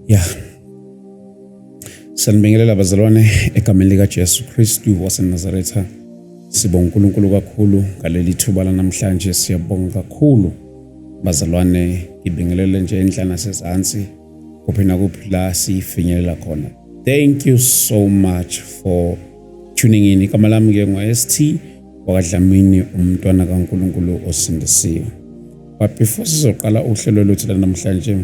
Yeah. Sanibingelela bazalwane egameni lika Jesu Kristu waseNazaretha. Sibonga uNkulunkulu kakhulu ngaleli thuba lanamhlanje, siyabonga kakhulu bazalwane, ngibingelele nje enhlana sezantsi kuphina kuphi la sifinyelela khona. Thank you so much for tuning in. Igama lami ke ngoST wakadlamini, umntwana kaNkulunkulu osindisiwe. But before sizoqala uhlelo lwethu lanamhlanje,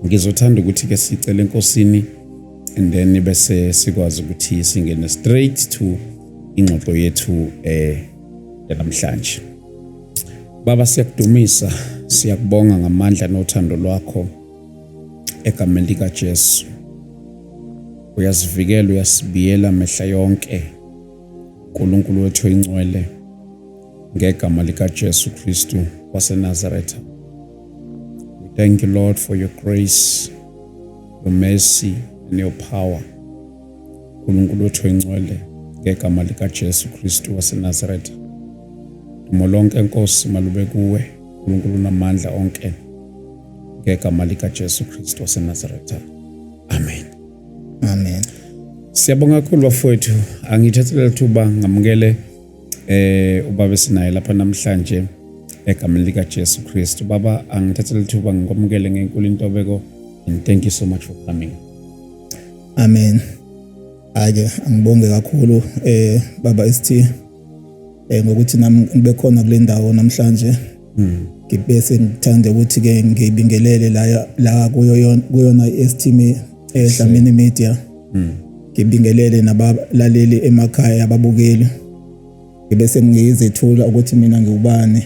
ngizothanda ukuthi ke sicele enkosini and then bese sikwazi ukuthi singene straight to ingxoxo yethu namhlanje. Baba, siyakudumisa, siyakubonga ngamandla nothando lwakho egameni lika Jesu. Uyasivikela, uyasibiyela mehla yonke uNkulunkulu wethu oyingcwele, ngegama lika Jesu Kristu waseNazaretha. We thank you, Lord, for your grace, your mercy and your power. uNkulunkulu wethu oyingcwele, ngegama lika Jesu Kristu waseNazaretha. Dumo lonke Nkosi malube kuwe, uNkulunkulu namandla onke, ngegama lika Jesu Kristu waseNazaretha. Amen. Amen. Siyabonga kakhulu bafowethu, angithathele thuba ngamukele ubaba sinaye lapha namhlanje egameni lika Jesu Kristu. Baba, angithathele thuba ngikwamukele ngenkulu intobeko, and thank you so much for coming. Amen. Ake angibonge kakhulu baba ST ngokuthi nami ngibe khona kule ndawo namhlanje. Ngibese ngithanda ukuthi ke ngibingelele la kuyona iST Dlamini Media. Ngibingelele nabalaleli emakhaya ababukeli. Ngibese ngizethula ukuthi mina ngubani.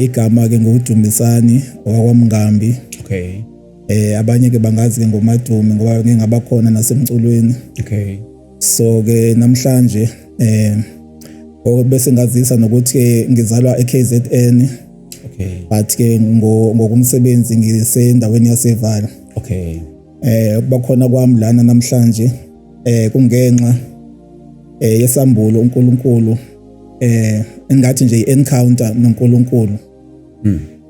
Igama ke ngokudumisani wakwaMngambi. Okay. Abanye ke bangazi ke ngoMadumi ngoba ngingaba khona nasemculweni. Okay. So ke namhlanje bese ngazisa nokuthi ngizalwa eKZN. Okay. But ke ngokumsebenzi ngisendaweni yaseVala. Okay. Bakhona kwami lana namhlanje kungenxa yesambulo uNkulunkulu engathi nje i-encounter noNkulunkulu.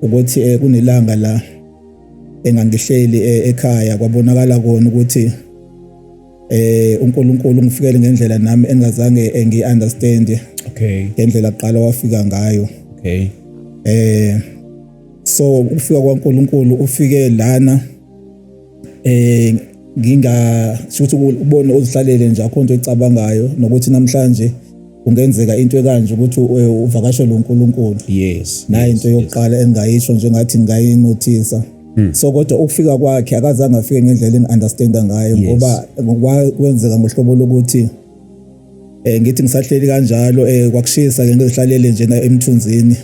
Ukuthi kunelanga la engangihleli ekhaya kwabonakala kona ukuthi uNkulunkulu ungifikele ngendlela nami engazange ngi-understand. Okay. Ngendlela aqala wafika ngayo. Okay. So ukufika kwaNkulunkulu ufike lana ngingashuthi ubone uzihlalele nje akho into ecabangayo nokuthi namhlanje kungenzeka into ekanje ukuthi uvakashele uNkulunkulu. Yes. Na into yokuqala engayisho nje ngathi ngayinothisa. So kodwa ukufika kwakhe akazange afike ngendlela engiunderstanda ngayo ngoba kwenzeka ngohlobo lokuthi ngithi ngisahleli kanjalo kwakushisa ke ngizihlalele nje emthunzini.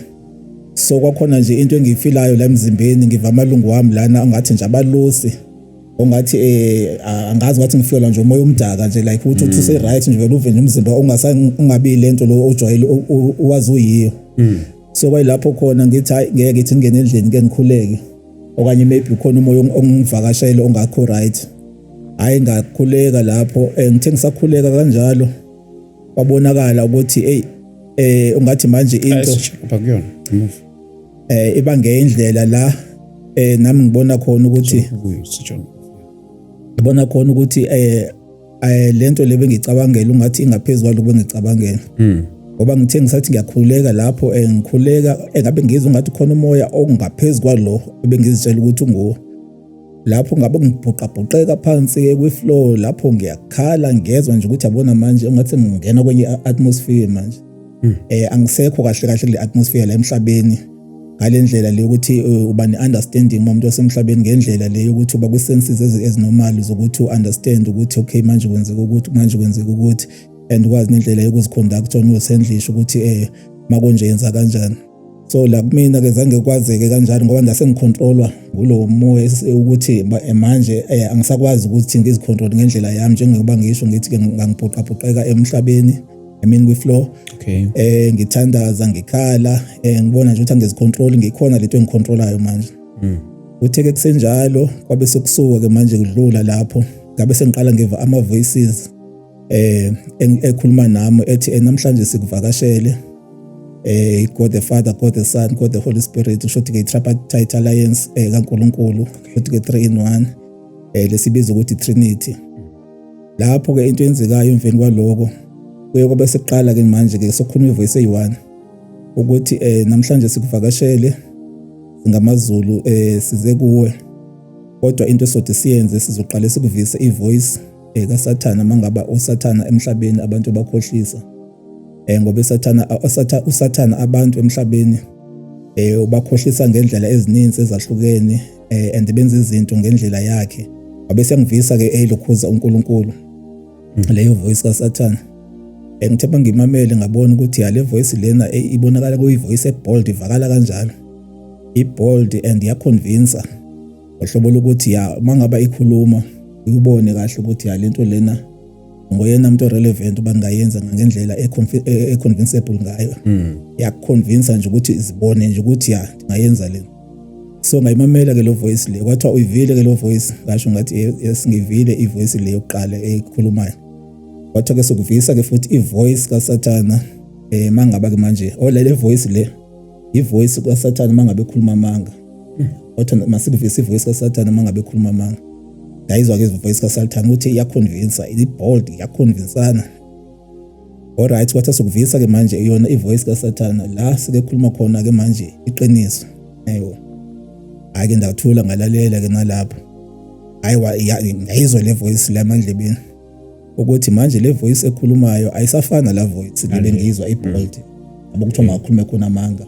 So kwakhona nje into engiyifilayo la emzimbeni, ngiva amalungu wami lana ngathi nje abalusi, ongathi angazi ngathi ngifika nje umoya umdaka nje like ukuthi use right nje vele uve nje umzimba ungabi lento lo ojwayele uwazi uyiyo. So kwayilapho khona ngithi hayi ngeke ngithi ngene endlini ke ngikhuleke, okanye maybe ukhona umoya ongivakashele ongakho right. Hayi ngakhuleka lapho ngithe ngisakhuleka kanjalo kwabonakala ukuthi ungathi manje into bakuyona iba ngendlela la nami ngibona khona ukuthi ngibona khona ukuthi lento lebe ngicabangela ungathi ingaphezulu kwalo bengicabangela. Ngoba ngithe ngisathi ngiyakhuleka lapho ngikhuleka engabe ngizwe ngathi khona umoya ongaphezulu kwalo ebengizitshela ukuthi unguwo. Lapho ngabe ngibhuqabhuqeka phansi kwi-floor, lapho ngiyakhala ngezwe nje ukuthi yabona manje ungathi ngingena kwenye atmosphere manje. Angisekho kahle kahle kule atmosphere la emhlabeni ngalendlela le ukuthi uba ne-understanding umuntu wasemhlabeni ngendlela le yokuthi uba kwi-senses ezinormal zokuthi u-understand ukuthi okay manje kwenzeka ukuthi manje kwenzeka ukuthi, and ukwazi nendlela yokuziconduct usendlisha ukuthi makonje yenza kanjani. So la kumina ke zange kwazeke kanjalo ngoba ndase ngicontrolwa ngulo moya ukuthi manje angisakwazi ukuthi ngizicontrol ngendlela yami njengoba ngisho ngithi ke ngangibhuqabhuqeka emhlabeni, I mean kwi-floor. Okay. Ngithandaza ngikhala ngibona nje ukuthi angizicontrol, ngikhona lento engicontrolayo manje. Uthe ke kusenjalo kwabe sokusuka ke manje kudlula lapho ngabe sengiqala ngiva ama voices ekhuluma nami ethi namhlanje sikuvakashele God the Father, God the Son, God the Holy Spirit, kusho ukuthi tripartite alliance kaNkulunkulu, futhi 3 in 1, lesibiza ukuthi Trinity. Lapho ke into enzekayo emveni kwaloko kuye kwabe seqala ke manje ke sokhuluma ivoice eyi1 ukuthi namhlanje sikuvakashele ngamaZulu size kuwe, kodwa into esothi siyenze sizoqala sikuvise ivoice kaSathana mangaba oSathana emhlabeni abantu bakhohlisa. Ngoba uSathana abantu emhlabeni ubakhohlisa ngendlela ezininzi ezahlukene and benza izinto ngendlela yakhe. Wabe sengivisa ke elokhuza uNkulunkulu leyo voice kaSathana. Ngithemba ngimamele ngabona ukuthi le voice lena ibonakala kuyivoice ebold, ivakala kanjalo. Ibold and yaconvince ngohlobo lokuthi mangaba ikhuluma uyibone kahle ukuthi lento lena ngoyena umuntu relevant bangayenza ngendlela econvincible ngayo. Yakuconvince nje ukuthi izibone nje ukuthi ngayenza lento. So ngayimamela ke lo voice le, kwathiwa uyivile ke lo voice, ngasho ngathi yesingivile ivoice le yokuqala ekhulumayo. Kwathiwa ke sokuvisa ke futhi ivoice kaSathana mangaba ke manje le voice le ivoice kaSathana mangabe ekhuluma amanga. Kodwa masibivisa ivoice kaSathana mangabe ekhuluma amanga. Ngayizwa ke ivoice kaSathana ukuthi iyaconvince, ibold, iyaconvincana. Alright, kwathiwa sokuvisa ke manje yona ivoice kaSathana la sike khuluma khona ke manje iqiniso. Ake ndathula ngalalela ke nalapho. Ngayizwa le voice la mandlebeni ukuthi manje le voice ekhulumayo ayisafana la voice le ngizwa ibold. Abokuthiwa makhulume khona amanga.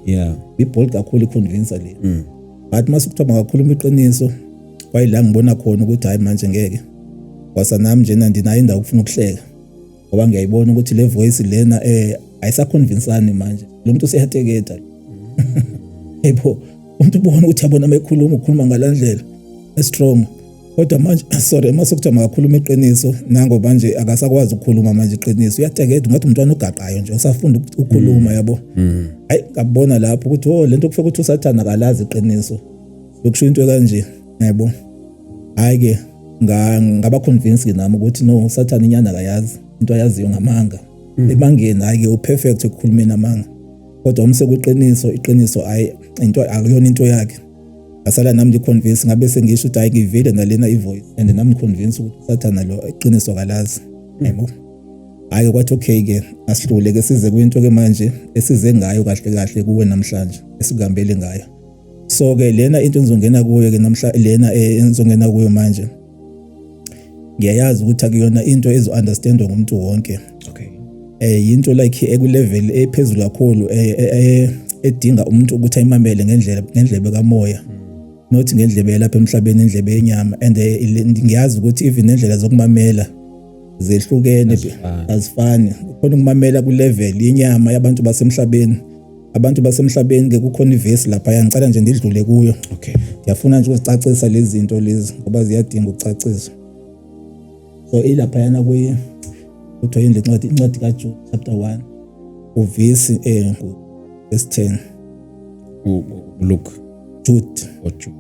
Ibold kakhulu iconvince le. But masukuthiwa makakhuluma iqiniso kwayila ngibona khona ukuthi hayi manje ngeke. Kwasa nami nje ndinayo indawo ukufuna ukuhleka. Ngoba ngiyayibona ukuthi le voice lena ayisaconvincani manje. Lo muntu useyateketa. Yebo, umuntu ubona ukuthi yabona ukhuluma ngalandlela strong. Kodwa manje masukuthiwa makakhuluma iqiniso nango manje akasakwazi ukukhuluma manje iqiniso. Uyateketa ngathi umntwana ogaqayo nje usafunda ukukhuluma yabo. Hayi ngabona lapho ukuthi lento kufika ukuthi uSathana akalazi iqiniso. Lokusho into kanje. Yebo. Hayi ke ngaba convinced nami ukuthi no, uSathana inyana akayazi into ayaziyo ngamanga. Emangeni hayi ke uperfect ukukhulumeni amanga. Kodwa umse kweqiniso, iqiniso into akuyona into yakhe. Asala nami convince ngabe sengisho ukuthi hayi ngivile nalena ivoice and nami convince ukuthi uSathana lo iqiniso akalazi. Yebo. Hayi kwathi okay ke asihlule ke size kwinto ke manje esize ngayo kahle kahle kuwe namhlanje esikambele ngayo. So ke lena into engizongena kuyo ke namhlanje lena engizongena kuyo manje ngiyayazi ukuthi akuyona into ezo-understandwa ngumuntu wonke. Into like ekulevel ephezulu kakhulu edinga umuntu ukuthi ayimamele ngendlebe kamoya, not ngendlebe lapha emhlabeni, indlebe yenyama. And ngiyazi ukuthi even indlela zokumamela zehlukene, azifani. Kukhona ukumamela kulevel yenyama yabantu basemhlabeni. Abantu basemhlabeni ke kukhona iverse lapha ngicela nje ndidlule kuyo. Ngiyafuna nje ukucacisa lezi zinto lezi ngoba ziyadinga ukucaciswa. So ilapha yana kuye kuthiwa incwadi kaJude chapter 1 uverse verse 10. Look, Jude. Jude.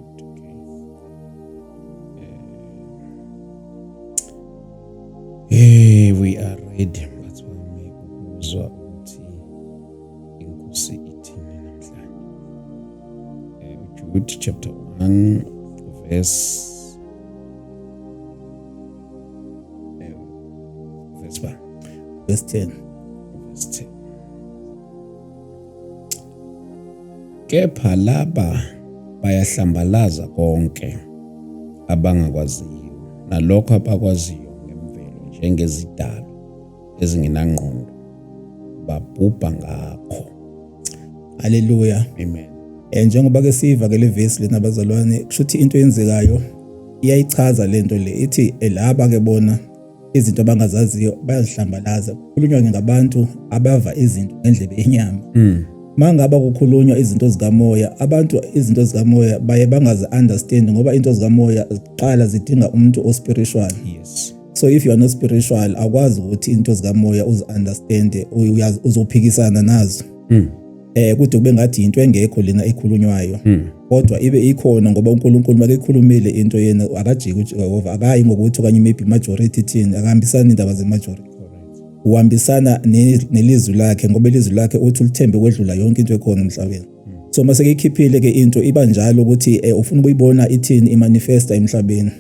We are ready. That's why ukuzwa ukuthi inkosi ithini namhlanje. Jude chapter 1 verse 10. Kepha laba bayahlambalaza konke abangakwaziyo, nalokho abakwaziyo ngemvelo njengezidalo ezingenangqondo babhubha ngakho. Haleluya. Amen. Njengoba ke siva ke le verse lena bazalwane, kushuthi into eyenzekayo iyayichaza lento le ithi laba ke bona izinto abangazaziyo bayazihlambalaza. Kukhulunywa ngabantu abava izinto ngendlebe yenyama. Mangaba kukhulunywa izinto zikamoya, abantu izinto zikamoya baye bangazi understand ngoba into zikamoya ziqala zidinga umuntu ospiritual. Yes. So if you are not spiritual, akwazi ukuthi into zikamoya uzi understand, uzophikisana nazo. Kude kube ngathi into engekho lena ekhulunywayo. Kodwa ibe ikhona ngoba uNkulunkulu makekhulumile into yena akajiki uJehova akayi ngokuthi okanye maybe majority thini akahambisana indaba zemajority. uhambisana nelizwi lakhe ngoba ilizwi lakhe uthi ulithembe kwedlula yonke into ekhona emhlabeni. So mase kuyikhiphile ke into iba njalo ukuthi ufuna ukuyibona ithini imanifesta emhlabeni.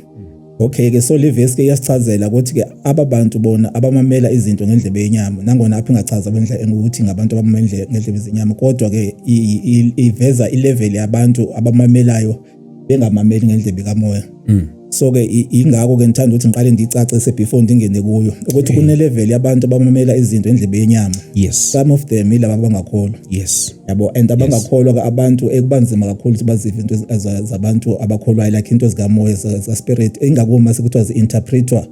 Okay ke so le verse ke iyasichazela ukuthi ke ababantu bona abamamela izinto ngendlebe yenyama nangona apha ingachaza abendlela ukuthi ngabantu abamamela ngendlebe zenyama kodwa ke iveza ilevel yabantu abamamelayo bengamameli ngendlebe kamoya. So ke ingakho ke ngithanda ukuthi ngiqale ngicacise before ndingene kuyo ukuthi kune level yabantu abamamela izinto endlebe yenyama. Yes. Some of them ilaba abangakholwa. Yes. Yabo and abangakholwa ke abantu ekubanzima kakhulu ukuthi bazive into zabantu abakholwayo like into zikamoya za spirit ingakuma sekuthiwa zi-interpretwa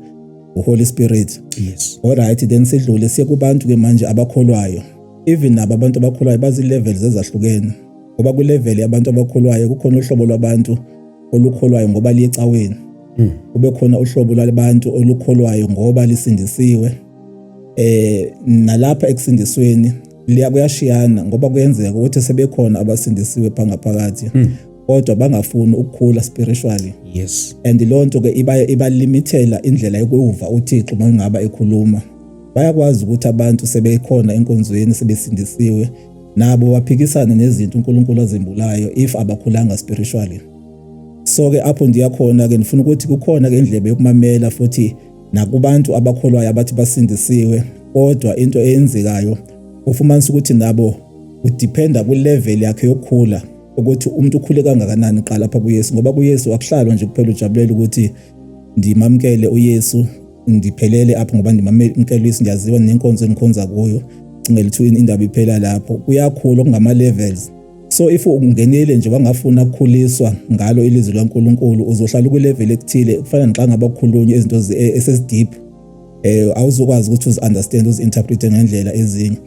uHoly Spirit. Yes. Alright then sidlule siye kubantu ke manje abakholwayo. Even nabo abantu abakholwayo bazi levels ezahlukene. Ngoba ku level yabantu abakholwayo kukhona uhlobo lwabantu olukholwayo ngoba liyecaweni. Kube khona uhlobo lwabantu olukholwayo ngoba lisindisiwe. Nalapha ekusindisweni kuyashiyana ngoba kuyenzeka ukuthi sebekhona abasindisiwe phakathi kodwa bangafuni ukukhula spiritually. Yes. And lonto ke iba limitela indlela yokuva uThixo mangaba ekhuluma. Bayakwazi ukuthi abantu sebekhona enkonzweni sebesindisiwe nabo baphikisana nezinto uNkulunkulu azembulayo if abakhulanga spiritually. So ke apho ndiyakhona ke ngifuna ukuthi kukhona ke indlebe yokumamela futhi nakubantu abakholwayo abathi basindisiwe kodwa into eyenzekayo ufumanisa ukuthi nabo udependa ku level yakhe yokukhula ukuthi umuntu ukhule kangakanani qala lapha kuYesu ngoba kuYesu akuhlalwa nje kuphela ujabulela ukuthi ndimamkele uYesu ndiphelele apho ngoba ndimamkele uYesu ndiyaziwa nenkonzo engikhonza kuyo cingela ukuthi indaba iphela lapho kuyakhula okungama levels. So if ungenile nje wangafuna ukukhuliswa ngalo ilizwi laNkulunkulu uzohlala ku level ekuthile kufana naxa ngabakhulunywa izinto esezideep awuzokwazi ukuthi uzi-understand uzi-interprete ngendlela ezinye.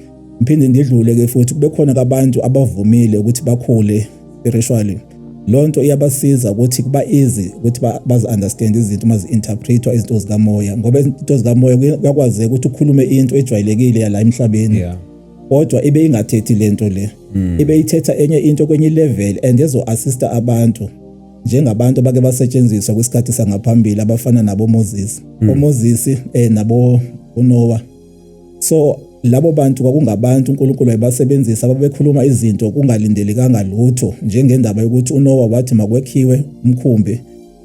Mphinde ndidlule ke futhi kube khona abantu abavumile ukuthi bakhule spiritually. Lonto iyabasiza ukuthi kuba easy ukuthi bazi-understand izinto mazi-interpretwa izinto zikamoya ngoba izinto zikamoya kuyakwazi ukuthi ukhulume into ejwayelekile yala emhlabeni. Yeah. Kodwa ibe ingathethi lento le. Ibe ithetha enye into kwenye level and ezo-assista abantu njengabantu abake basetshenziswa kwisikhathi sangaphambili abafana nabo Moses. OMoses nabo uNoah. So labo bantu kwakungabantu uNkulunkulu ayebasebenzisa ababekhuluma izinto kungalindelekanga lutho njengendaba yokuthi uNoah wathi makwekhiwe umkhumbi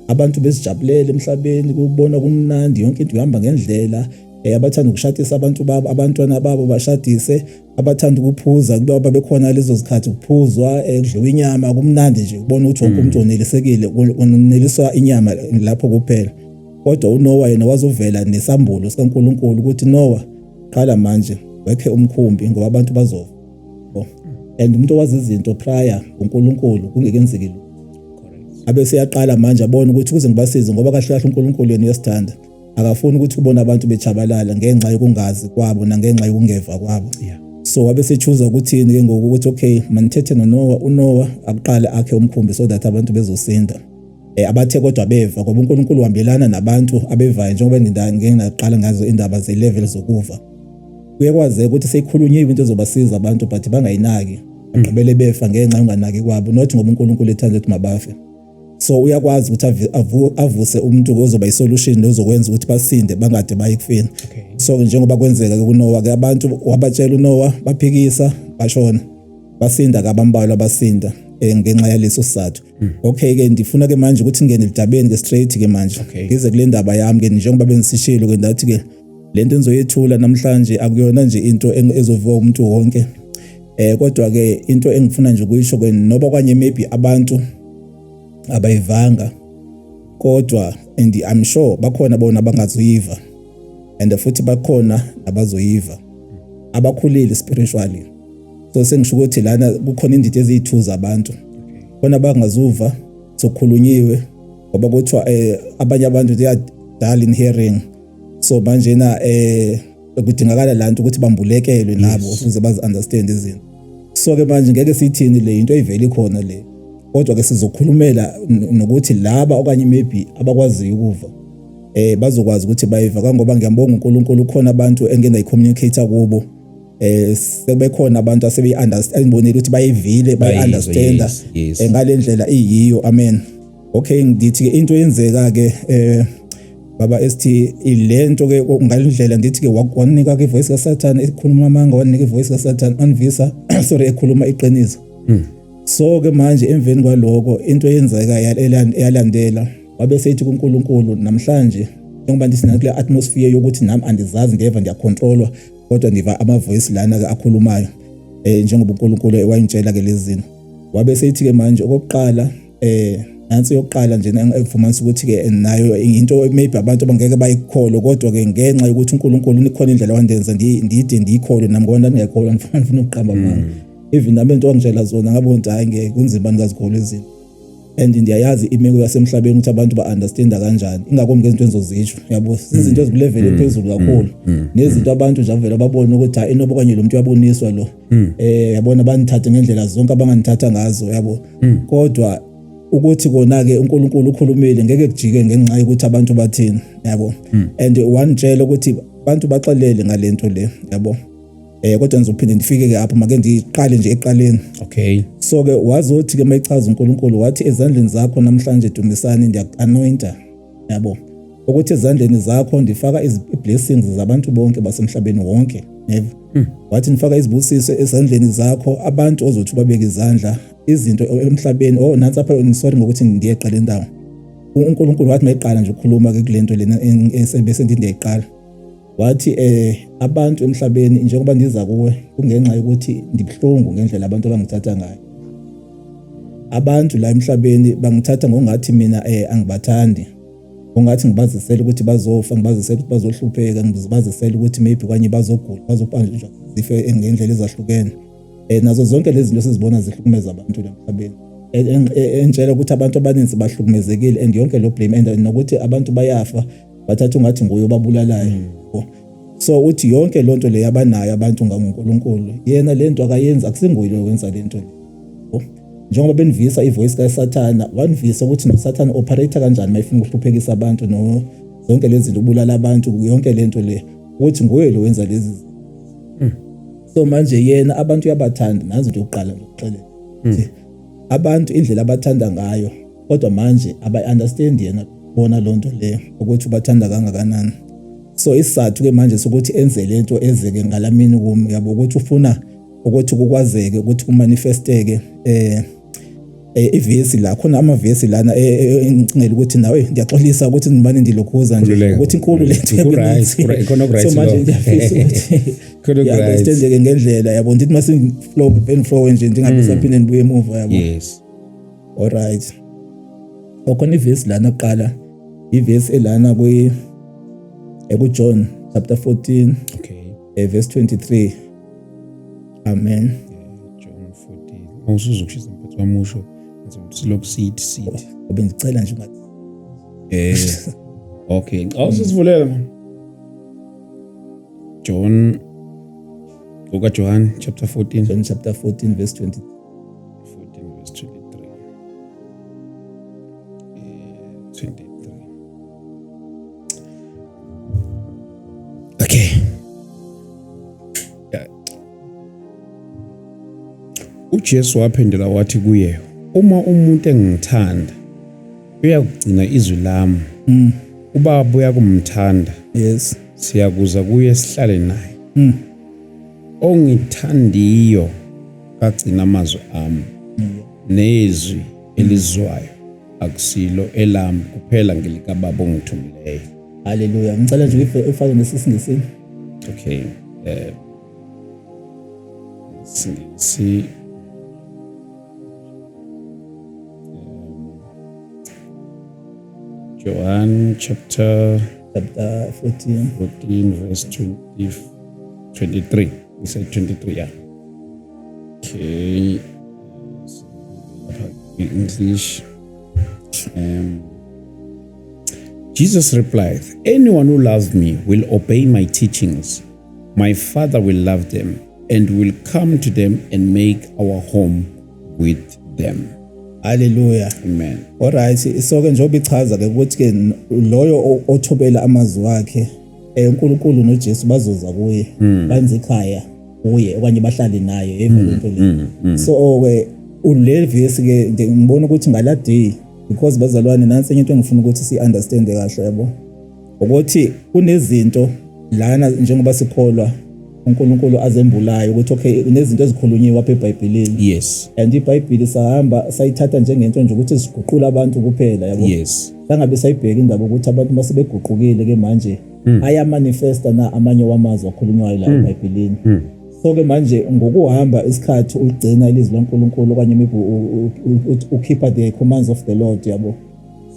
abantu besijabulele emhlabeni kubona kumnandi yonke into ihamba ngendlela. Abathanda ukushadisa abantu babo abantwana babo bashadise abathanda ukuphuza kuba babekhona lezo zikhathi kuphuzwa kudliwa inyama kumnandi nje ubona ukuthi wonke umuntu onelisekile uneliswa inyama lapho kuphela. Kodwa uNoah yena wazovela nesambulo sikaNkulunkulu ukuthi Noah qala manje wekhe umkhumbi ngoba abantu bazofa. And umuntu owazi izinto prior uNkulunkulu kungekenzeki lutho. Abese yaqala manje abona ukuthi kuze ngibasize ngoba kahle kahle uNkulunkulu yena uyasithanda. Akafuni ukuthi ubone abantu bechabalala ngenxa yokungazi kwabo nangenxa yokungeva kwabo. Yeah. So wabe sechuza ukuthini ke ngokuthi okay manithethe uNoah aqala akhe umkhumbi so that abantu bezosinda. Abathe kodwa beva ngoba uNkulunkulu uhambelana nabantu abevayo njengoba nginaqala ngazo indaba ze level zokuva. Kuyakwazeka ukuthi seyikhulunyiwe into ezobasiza abantu but bangayinaki. Aqabele befa ngenxa yonganaki kwabo not ngoba uNkulunkulu ethanda ukuthi mabafe. So uyakwazi ukuthi avuse umuntu ozoba isolution ozokwenza ukuthi basinde bangade bayikufina. Okay. So njengoba kwenzeka ke kuNoah ke abantu wabatshela uNoah baphikisa bashona basinda kabambalwa basinda ngenxa yaleso sizathu. Okay ke ndifuna ke manje ukuthi ngene lidabeni ke straight ke manje ngize kule ndaba yami ke njengoba bensishilo ke ndathi ke lento enzoyethula namhlanje akuyona nje into ezoviwa umuntu wonke. Kodwa ke into engifuna nje ukuyisho ke noba kwanye maybe abantu abayivanga kodwa and I'm sure bakhona bona abangazoyiva and futhi bakhona abazoyiva abakhulile spiritually. So sengisho ukuthi lana kukhona indidi ezithu zabantu khona abangazuva sokhulunyiwe ngoba kuthiwa abanye abantu they are dull in hearing. So manje na kudingakala lanto ukuthi bambulekelwe nabo ukuze bazi understand izinto. So ke manje ngeke sithini le into ayiveli ikhona le. Kodwa ke sizokhulumela nokuthi laba okanye maybe abakwazi ukuva bazokwazi ukuthi bayiva ngoba ngiyambonga uNkulunkulu khona abantu engena icommunicate kubo sebekhona abantu asebeyi-understand bonile ukuthi bayivile bayi-understanda ngalendlela iyiyo. Amen. Okay ngithi ke into yenzeka ke baba esithi ilento ke ngalendlela ndithi ke wakunika ke ivoice kaSathane ekhuluma amanga, wanika ivoice kaSathane anvisa sorry ekhuluma iqiniso. So ke manje emveni kwaloko into eyenzeka yalandela wabe sethi kuNkulunkulu namhlanje njengoba ndisinakho le atmosphere yokuthi nami andizazi ngeva ndiyacontrolwa kodwa ndiva ama voice lana ke akhulumayo njengoba uNkulunkulu ewayintshela ke lezi zinto. Wabe sethi ke manje okokuqala nansi yokuqala nje engifumanisa ukuthi ke nayo into maybe abantu abangeke bayikholwe kodwa ke ngenxa yokuthi uNkulunkulu unikhona indlela wandenza ndide ndiyikholwe nami ngoba ndingekholwa ngifuna ukuqamba manga. Even nami into wangitshela zona ngabona hayi ngeke kunzima ngazikholwa izinto. And ndiyayazi imeko yasemhlabeni ukuthi abantu ba-understanda kanjani ingakumbi ngezinto ezozisho yabo izinto ezikulevel ephezulu kakhulu nezinto abantu nje avela babone ukuthi hayi enoba kanye lo muntu yaboniswa lo yabona banithathe ngendlela zonke abanganithatha ngazo yabo kodwa ukuthi kona ke uNkulunkulu ukhulumile ngeke kujike ngenxa yokuthi abantu bathini yabo and wanitshela ukuthi abantu baxelele ngalento le yabo kodwa ngizophinde ndifike ke lapho make ndiqale nje eqaleni. Okay. So ke wazothi ke mayichaza uNkulunkulu wathi ezandleni zakho namhlanje Dumisani ndiya-anointa yabo ukuthi ezandleni zakho ndifaka i-blessings zabantu bonke basemhlabeni wonke yebo. Wathi nifaka izibusiso ezandleni zakho abantu ozothi babeke izandla izinto emhlabeni nansi apha sorry ngokuthi ndiyeqala indawo. uNkulunkulu wathi mayiqala nje ukukhuluma ke kulento lena bese ndiyayiqala. Wathi abantu emhlabeni njengoba ndiza kuwe kungenxa yokuthi ndibhlungu ngendlela abantu abangithatha ngayo. Abantu la emhlabeni bangithatha ngokungathi mina angibathandi. Ungathi ngibazisela ukuthi bazofa, ngibazisela ukuthi bazohlupheka, ngibazisela ukuthi maybe kanye bazogula, bazopanjwa zife ngendlela ezahlukene. Nazo zonke lezi zinto sizibona zihlukumeza abantu emhlabeni. Entshela ukuthi abantu abaninzi bahlukumezekile and yonke lo blame and nokuthi abantu bayafa bathatha ungathi nguye obabulalayo. So uthi yonke lonto le yabanayo abantu ngaNkulunkulu yena lento akayenza akusinguye lo wenza lento le. Njengoba benivisa ivoice kaSathana wanivisa ukuthi noSathane operator kanjani mayifuna ukuhluphekisa abantu no zonke lezi zinto ubulala abantu yonke lento le uthi nguye lo wenza lezi. So manje yena abantu yabathanda nazo into yokuqala ukuxelela. Abantu indlela abathanda ngayo kodwa manje abayi-understand yena bona lonto le ukuthi ubathanda kangakanani. So isizathu ke manje sokuthi enze lento ezeke ngalamini kumi yabo ukuthi ufuna ukuthi kukwazeke ukuthi kumanifesteke ivesi la khona amavesi lana engicingela ukuthi nawe ndiyaxolisa ukuthi nimane ndilokhuza nje ukuthi inkulu lento so manje ngiyafisa ukuthi understand ngendlela yabo ndithi mase flow nje ndingabe saphinde ndibuye emuva yabo. Yes. All right. Okhona ivesi lana kuqala ivesi elana John chapter 14 verse 23. Amen. John 14. Mawusuzokushisa mphathi wamusho silokhu sithi obengicela nje ngathi okay awusivulela man. John chapter 14. John chapter 14 verse 23. 14 verse 23. 23. Okay. uJesu waphendula wathi kuye, uma umuntu engithanda uyakugcina izwi lami. Ubaba uyakumthanda. Yes. Siyakuza kuye sihlale naye. Ongithandiyo kagcina amazwi ami. Nezwi elizwayo akusilo elami kuphela ngelikababa ongithumileyo. Hallelujah. Ngicela nje ufake nesisindisini. Okay. See John chapter 14 verse 23. We said 23, yeah. Okay. English. Jesus replied, anyone who loves me will obey my teachings. My Father will love them and will come to them and make our home with them. Hallelujah. Amen. All right. So ke njengoba ichaza ke ukuthi ke loyo othobela amazwi wakhe uNkulunkulu noJesu bazoza kuye banze ekhaya kuye okanye bahlale naye lento le. So ke ulevisi ke ngibona ukuthi ngala day because bazalwane nansi into engifuna ukuthi si understand kahle yabo. ukuthi kunezinto lana njengoba sikholwa uNkulunkulu azembulayo ukuthi okay kunezinto ezikhulunyiwe apha eBhayibhelini. Yes. And iBhayibheli sahamba sayithatha njengento nje ukuthi siguqula abantu kuphela yabo. Yes. Sangabe sayibheka indaba ukuthi abantu masebeguqukile ke manje aya manifesta na amanye wamazwi akhulunywayo la eBhayibhelini. So ke manje ngokuhamba isikhathi uligcina ilizwi loNkulunkulu okanye maybe ukeepa the commands of the Lord yabo.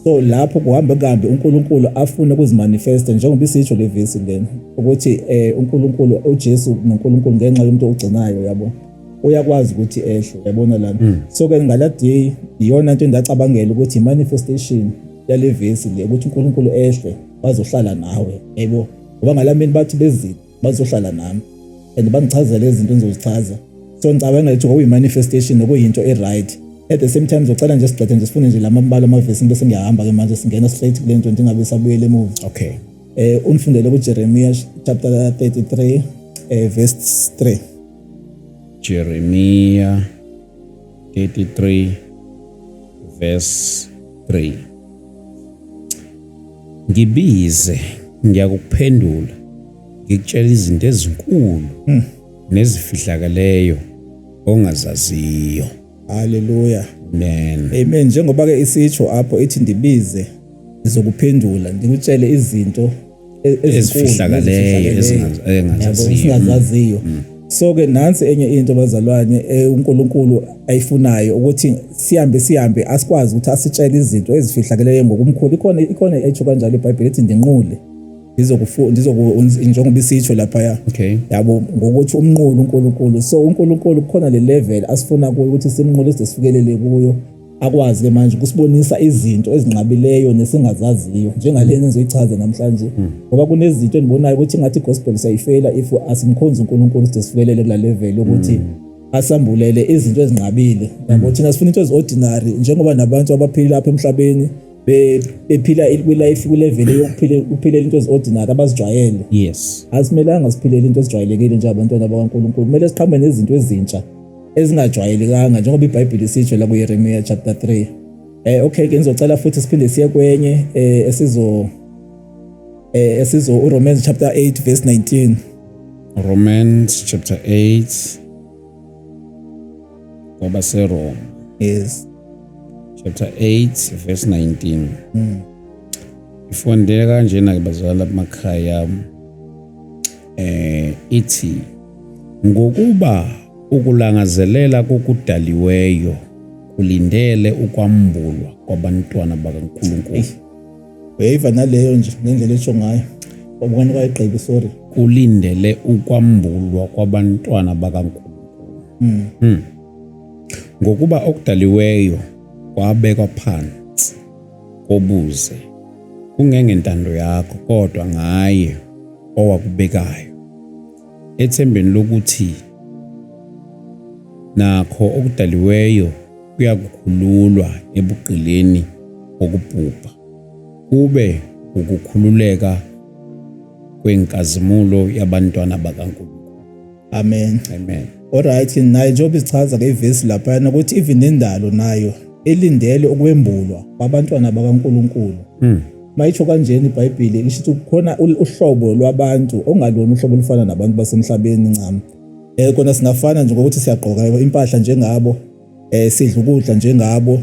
So lapho kuhamba kambe uNkulunkulu afuna ukuzimanifesta njengoba isitsho le verse lena ukuthi uNkulunkulu uJesu noNkulunkulu ngenxa yomuntu ogcinayo yabo uyakwazi ukuthi ehle yabona lana. So ke ngaladay iyona into endacabangela ukuthi imanifestation yale verse le ukuthi uNkulunkulu ehle bazohlala nawe yebo ngoba ngalamini bathi bezini bazohlala nami and bangichazela izinto engizozichaza. So ngicabanga ukuthi kuyimanifestation okuyinto eright. At the same time ngicela nje sicethe nje sifune nje lamambala amavesi bese ngiyahamba ke manje singena straight kule nto ndingabe sabuyele emuva. Okay. Unifundele kuJeremiah chapter 33 verse 3. Jeremiah 33 verse 3. Ngibize ngiyakuphendula ngikutshela izinto ezinkulu nezifihlakeleyo ongazaziyo. Hallelujah. Amen. Amen. Njengoba ke isitsho apho ethi ndibize ngizokuphendula ngikutshele izinto ezifihlakeleyo ezingazaziyo. So ke nansi enye into bazalwane uNkulunkulu ayifunayo ukuthi sihambe asikwazi ukuthi asitshele izinto ezifihlakeleyo ngokumkhulu. Ikhona ethi kanjalo iBhayibheli ethi ndinqule njengoba isitsho lapha. Okay. Yabo ngokuthi umnqulu uNkulunkulu. So uNkulunkulu kukhona le level asifuna kuyo ukuthi simnqule sizifikelele kuyo akwazi ke manje ukusibonisa izinto ezinqabileyo nesingazaziyo njengalena engizoyichaza namhlanje ngoba kunezinto endibonayo ukuthi ngathi gospel sayifela if asimkhonza uNkulunkulu ukuthi sifikelele kula level ukuthi asambulele izinto ezinqabile. Yabo thina sifuna into eziordinary njengoba nabantu abaphila lapha emhlabeni bephila life kulevel yokuphilela into eziordinary abazijwayele. Yes. Asimelanga siphilele into ezijwayelekile nje abantwana bakaNkulunkulu. Kumele siqhambe nezinto ezintsha ezingajwayelekanga njengoba iBhayibheli isitsho la kuJeremiah chapter 3. Okay ke ngizocela futhi siphinde siye kwenye esizo uRomans chapter 8 verse 19. Romans chapter 8 ngoba seRoma. Yes. Chapter 8 verse 19. Ifundele kanjena ke bazalwa emakhaya ithi ngokuba ukulangazelela kokudaliweyo kulindele ukwambulwa kwabantwana bakaNkulunkulu. Uyayiva naleyo nje ngendlela esho ngayo. Ubona kwayiqhebe sorry. Kulindele ukwambulwa kwabantwana bakaNkulunkulu. Ngokuba okudaliweyo kwabekwa phansi kobuze kungenge intando yakho kodwa ngaye owakubekayo ethembeni lokuthi nakho okudaliweyo kuyakukhululwa ebuqileni okubhubha kube ukukhululeka kwenkazimulo yabantwana bakaNkulunkulu. Amen. Amen. Alright, naye Job isichaza ke ivesi lapha ukuthi even indalo nayo elindele ukwembulwa kwabantwana bakaNkulunkulu. Mayitsho kanjeni iBhayibheli isho ukuthi kukhona uhlobo lwabantu ongalona uhlobo olufana nabantu basemhlabeni ncam. Kona singafana nje ngokuthi siyagqoka impahla njengabo, sidla ukudla njengabo,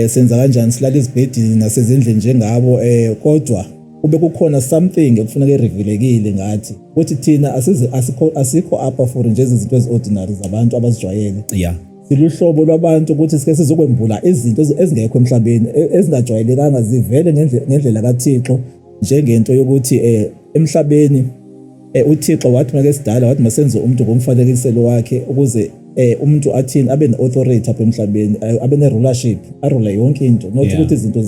senza kanjani silala ezibhedini nasezindlini njengabo, kodwa kube kukhona something ekufuneka erevealekile ngathi ukuthi thina asikho apha for nje izinto eziordinary zabantu abazijwayele. Yeah. Siluhlobo lwabantu ukuthi sike sizokwembula izinto ezingekho emhlabeni ezingajwayelekanga zivele ngendlela kaThixo njengento yokuthi emhlabeni uThixo wathi make sidala wathi masenze umuntu ngomfanekiselo wakhe ukuze umuntu athini abe neauthority apha emhlabeni abe nerulership arule yonke into not ukuthi izinto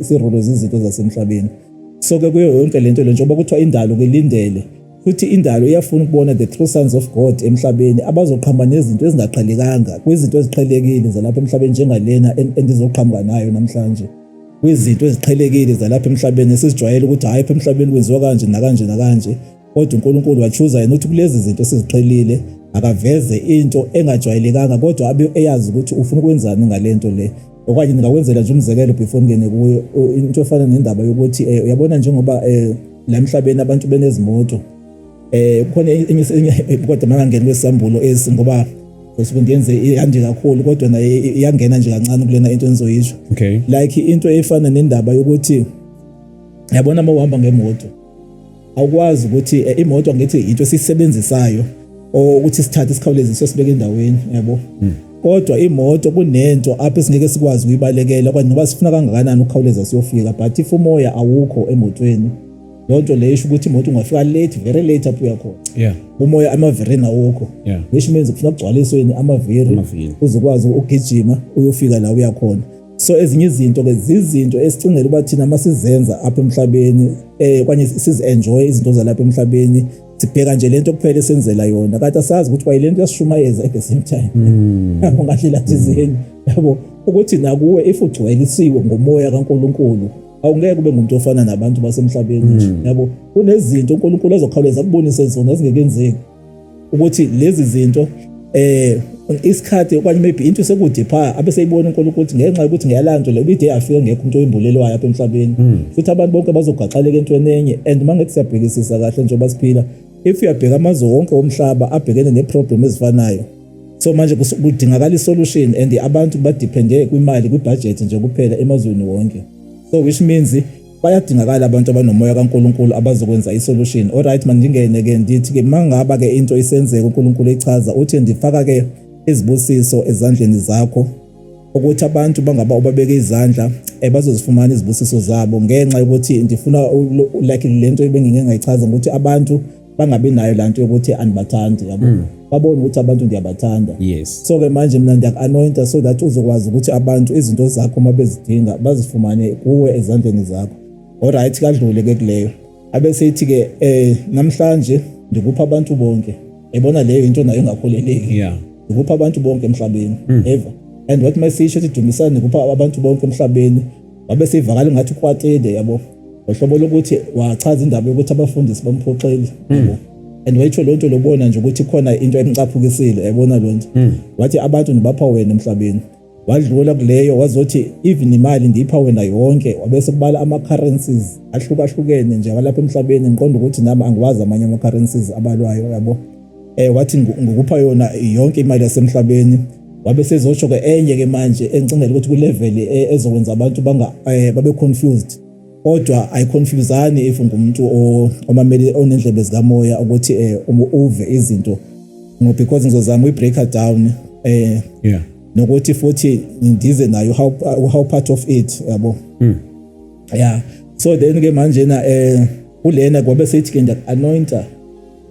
sirule izinto zasemhlabeni. So ke kuyo yonke lento le njengoba kuthiwa indalo kelindele futhi indalo iyafuna ukubona the true sons of God emhlabeni abazoqhamba nezinto ezingaqhelekanga kwizinto eziqhelekile zalapha emhlabeni njengalena endizoqhamuka nayo namhlanje kwizinto eziqhelekile zalapha emhlabeni esizijwayele ukuthi hayi apha emhlabeni kwenziwa kanje nakanje nakanje kodwa uNkulunkulu wachuza yena ukuthi kulezi zinto esiziqhelile akaveze into engajwayelekanga kodwa abe eyazi ukuthi ufuna ukwenzani ngalento le okanye ningakwenzela nje umzekelo before ngene kuyo into efana nendaba yokuthi uyabona njengoba la emhlabeni abantu benezimoto khona kodwa mangangena kwesambulo ngoba ngoba iyande kakhulu kodwa naye iyangena nje kancane kulena into enizoyisho. Okay. Like into efana nendaba yokuthi yabona uma uhamba ngemoto awukwazi ukuthi imoto ngithi into esisebenzisayo ukuthi sithathe isikhawulezise sibeke endaweni yabo. Kodwa imoto kunento apha esingeke sikwazi ukuyibalekela okanye ngoba sifuna kangakanani ukukhawuleza siyofika, but if umoya awukho emotweni lonto leyo isho ukuthi imoto ungafika late, very late apho uyakhona. Yeah. Umoya amaviri awukho. Yeah. Which means kufuna kugcwalisweni amaviri uzokwazi ukugijima uyofika la uyakhona. So ezinye izinto ke zizinto esicingela uba thina masizenza apha emhlabeni kwanye sizi-enjoy izinto zalapha emhlabeni sibheka nje lento kuphela esenzela yona kanti asazi ukuthi wayilento yasishumayeza at the same time. Yabo ngahlela thizeni yabo ukuthi nakuwe if ugcwelisiwe ngomoya kaNkuluNkulu awungeke kube ngumuntu ofana nabantu basemhlabeni nje yabo. Kunezinto uNkulunkulu ezokhawuleza kubonise zona ezingekenzeki ukuthi lezi zinto isikhathi okanye maybe into sekude pha abe seyibona uNkulunkulu ukuthi ngenxa ukuthi ngiyalandela ubide afika ngekho umuntu oyimbulelwayo apha emhlabeni futhi abantu bonke bazogaxaleka entweni enye. And mangathi siyabhekisisa kahle njengoba siphila, if uyabheka amazwe wonke omhlaba abhekene neproblem ezifanayo, so manje kudingakala isolution and abantu badepende kwimali kwibudget nje kuphela emazweni wonke. So which means bayadingakala abantu abanomoya kaNkulunkulu abazokwenza isolution. Alright mandingene ke ndithi ke mangaba ke into isenzeka uNkulunkulu echaza uthi ndifaka ke izibusiso ezandleni zakho ukuthi abantu bangaba ubabeke izandla bazozifumana izibusiso zabo ngenxa yokuthi ndifuna like lento ebengike ngayichaza ukuthi abantu bangabi nayo lanto yokuthi anibathandi yabo. Babone ukuthi abantu ndiyabathanda. Yes. So ke manje mina ndiyaku-anointa so that uzokwazi ukuthi abantu izinto zakho uma bezidinga bazifumane kuwe ezandleni zakho. Alright kadlule ke kuleyo abe seyithi ke namhlanje ndikupha abantu bonke. Ebona leyo into nayo engakholeleki. Yeah. Ndikupha abantu bonke emhlabeni ever. And what message ethi dumisana ndikupha abantu bonke emhlabeni wabe seyivakala ngathi ukwatede yabo. Ngohlobo lokuthi wachaza indaba yokuthi abafundisi bamphoxele yabo. And wayitsho lonto lobona nje ukuthi khona into emcaphukisile yabona lonto. Wathi abantu ndibapha wena emhlabeni. Wadlula kuleyo wazothi even imali ndipha wena yonke wabese kubala ama currencies ahlukahlukene nje walapha emhlabeni ngiqonda ukuthi nami angiwazi amanye ama currencies abalwayo yabo. Wathi ngikupha yona yonke imali yasemhlabeni wabese ezotsho ke enye ke manje engicingela ukuthi ku level ezokwenza abantu babe confused. Kodwa ayiconfuseani if ngumuntu omameli onendlebe zikamoya ukuthi uve izinto because ngizozama uyibreak down yeah nokuthi futhi ndize nayo how part of it yabo. Yeah, so then ke manje na kulena kwabe sethi ke ndiyaku-anointa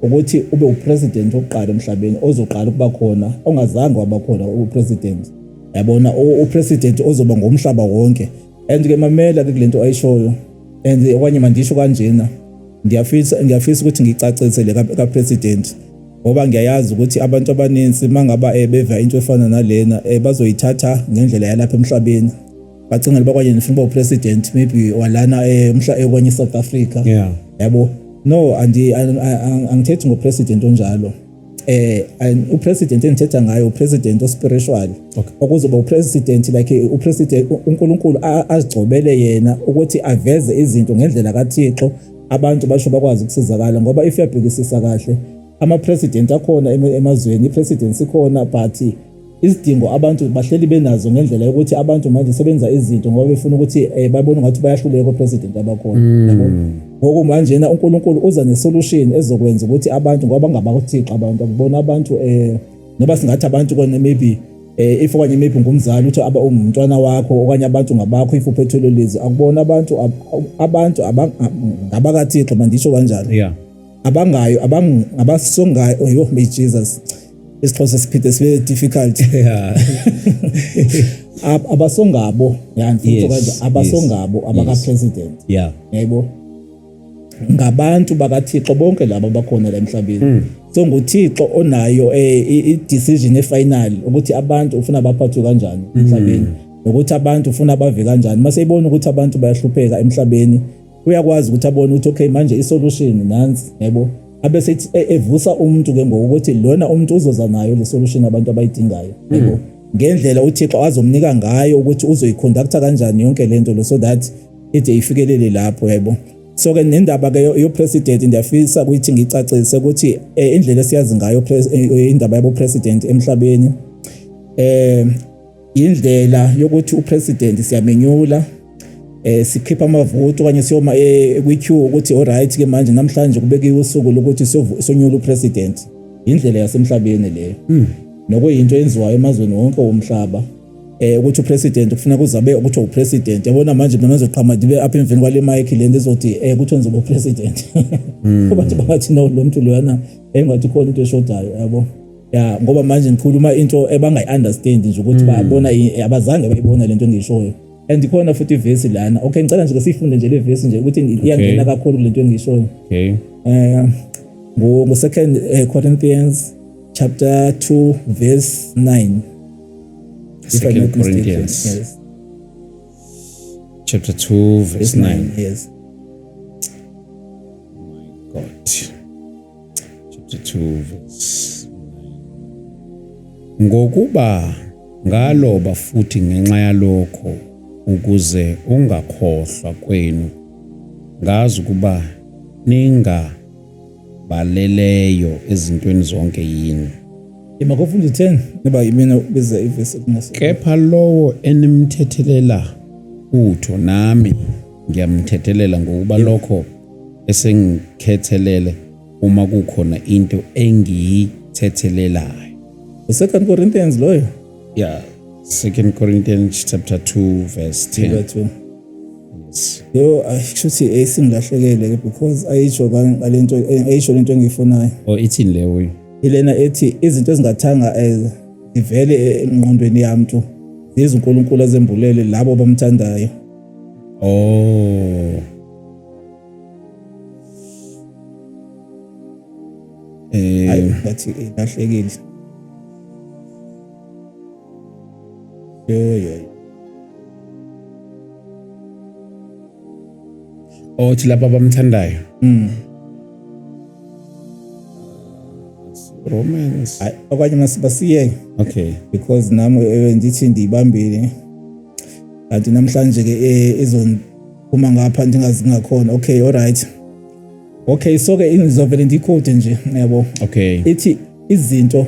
ukuthi ube upresident oqala emhlabeni ozoqala ukuba khona ongazange waba khona upresident yabona upresident ozoba ngomhlaba wonke. And ke mamela ke lento ayishoyo and okanye mandisho kanjena ngiyafisa ukuthi ngicacise le ka president ngoba ngiyayazi ukuthi abantu abaninzi mangaba beva into efana nalena bazoyithatha ngendlela yalapha emhlabeni bacingela bakwaye nifuna uba president maybe walana kwanye South Africa. Yeah. Yabo no angithethi ngopresident onjalo. Upresident engithetha ngayo upresident ospiritual. Okay. Okuzoba upresident like upresident uNkulunkulu azigcobele yena ukuthi aveze izinto ngendlela kaThixo abantu basho bakwazi ukusizakala ngoba if uyabhekisisa kahle ama president akhona emazweni ipresident sikhona but izidingo abantu bahleli benazo ngendlela yokuthi abantu manje sebenza izinto ngoba befuna ukuthi babone ngathi bayahluleka upresident abakhona yabo. Ngoku manje na uNkulunkulu uza nesolution ezokwenza ukuthi abantu ngoba ngabakuThixo abantu akubona abantu noba singathi abantu kona maybe if okanye maybe ngumzali uthi aba umntwana wakho okanye abantu ngabakho if uphethelo lezi akubona abantu abakaThixo mandisho kanjalo. Yeah. Abangayo abasongayo yo may Jesus isixhosa siphinde sibe difficult. Yeah. Abasongabo mfutho kanje abasongabo abaka president. Yeah. Yebo ngabantu bakaThixo bonke laba bakhona la emhlabeni. So nguThixo onayo i-decision efinal ukuthi abantu ufuna baphathwe kanjani emhlabeni nokuthi abantu ufuna bave kanjani. Mase ibona ukuthi abantu bayahlupheka emhlabeni uyakwazi ukuthi abone ukuthi okay manje isolution nansi yebo abe sethi evusa umuntu ke ngokuthi lona umuntu uzoza nayo le solution abantu abayidingayo yebo ngendlela uThixo azomnika ngayo ukuthi uzoyiconducta kanjani yonke lento lo so that ithi ifikelele lapho yebo. so ke nendaba ke yo president ndiyafisa ukuthi ngicacise ukuthi indlela esiyazi ngayo indaba yabo president emhlabeni indlela yokuthi upresident siyamenyula sikhipha amavoto kanye siyoma kwi-queue ukuthi alright ke manje namhlanje kubekiwe usuku lokuthi sonyula upresident indlela yasemhlabeni leyo nokuyinto yenziwayo emazweni wonke womhlaba ukuthi upresident ufuna kuzabe ukuthi upresident yabona manje mina ngizoqhama dibe apha emveni kwale mic le ndezothi ukuthi wenza upresident abantu bathi no lo muntu loyana engathi khona into eshodayo yabo ya ngoba manje ngikhuluma into ebangayi-understand nje ukuthi babona abazange bayibona lento engishoyo and khona futhi ivesi lana okay ngicela nje sifunde nje le vesi nje ukuthi iyangena kakhulu lento engishoyo okay ngo 2 Corinthians chapter 2 verse 9 2 Corinthians yes. chapter 2 verse 9 yes God chapter 2 verse 9 ngokuba ngaloba futhi ngenxa yalokho ukuze ungakhohlwa kwenu ngazi ukuba ningabaleleyo ezintweni zonke yini imakofundi 10 neba yimina beze ivesi kumase kepha lowo enimthethelela utho nami ngiyamthethelela ngokuba lokho esengikhethelele uma kukhona into engiyithethelelayo 2 Corinthians loyo yeah 2 Corinthians chapter 2 verse 10 yes yo actually esingilahlekele because ayisho ngalento ayisho lento engiyifunayo ithini leyo ilena ethi izinto ezingathanga zivele engqondweni yamuntu izinkulunkulu azembulele labo bamthandayo bathi ilahlekile othi laba bamthandayo Romans okanye masibasiye okay because nami ndithi ndibambile kanti namhlanje ke izonphuma ngapha ndingazi ngakhona okay alright okay so ke ingizovele ndiquote nje yabo okay ithi izinto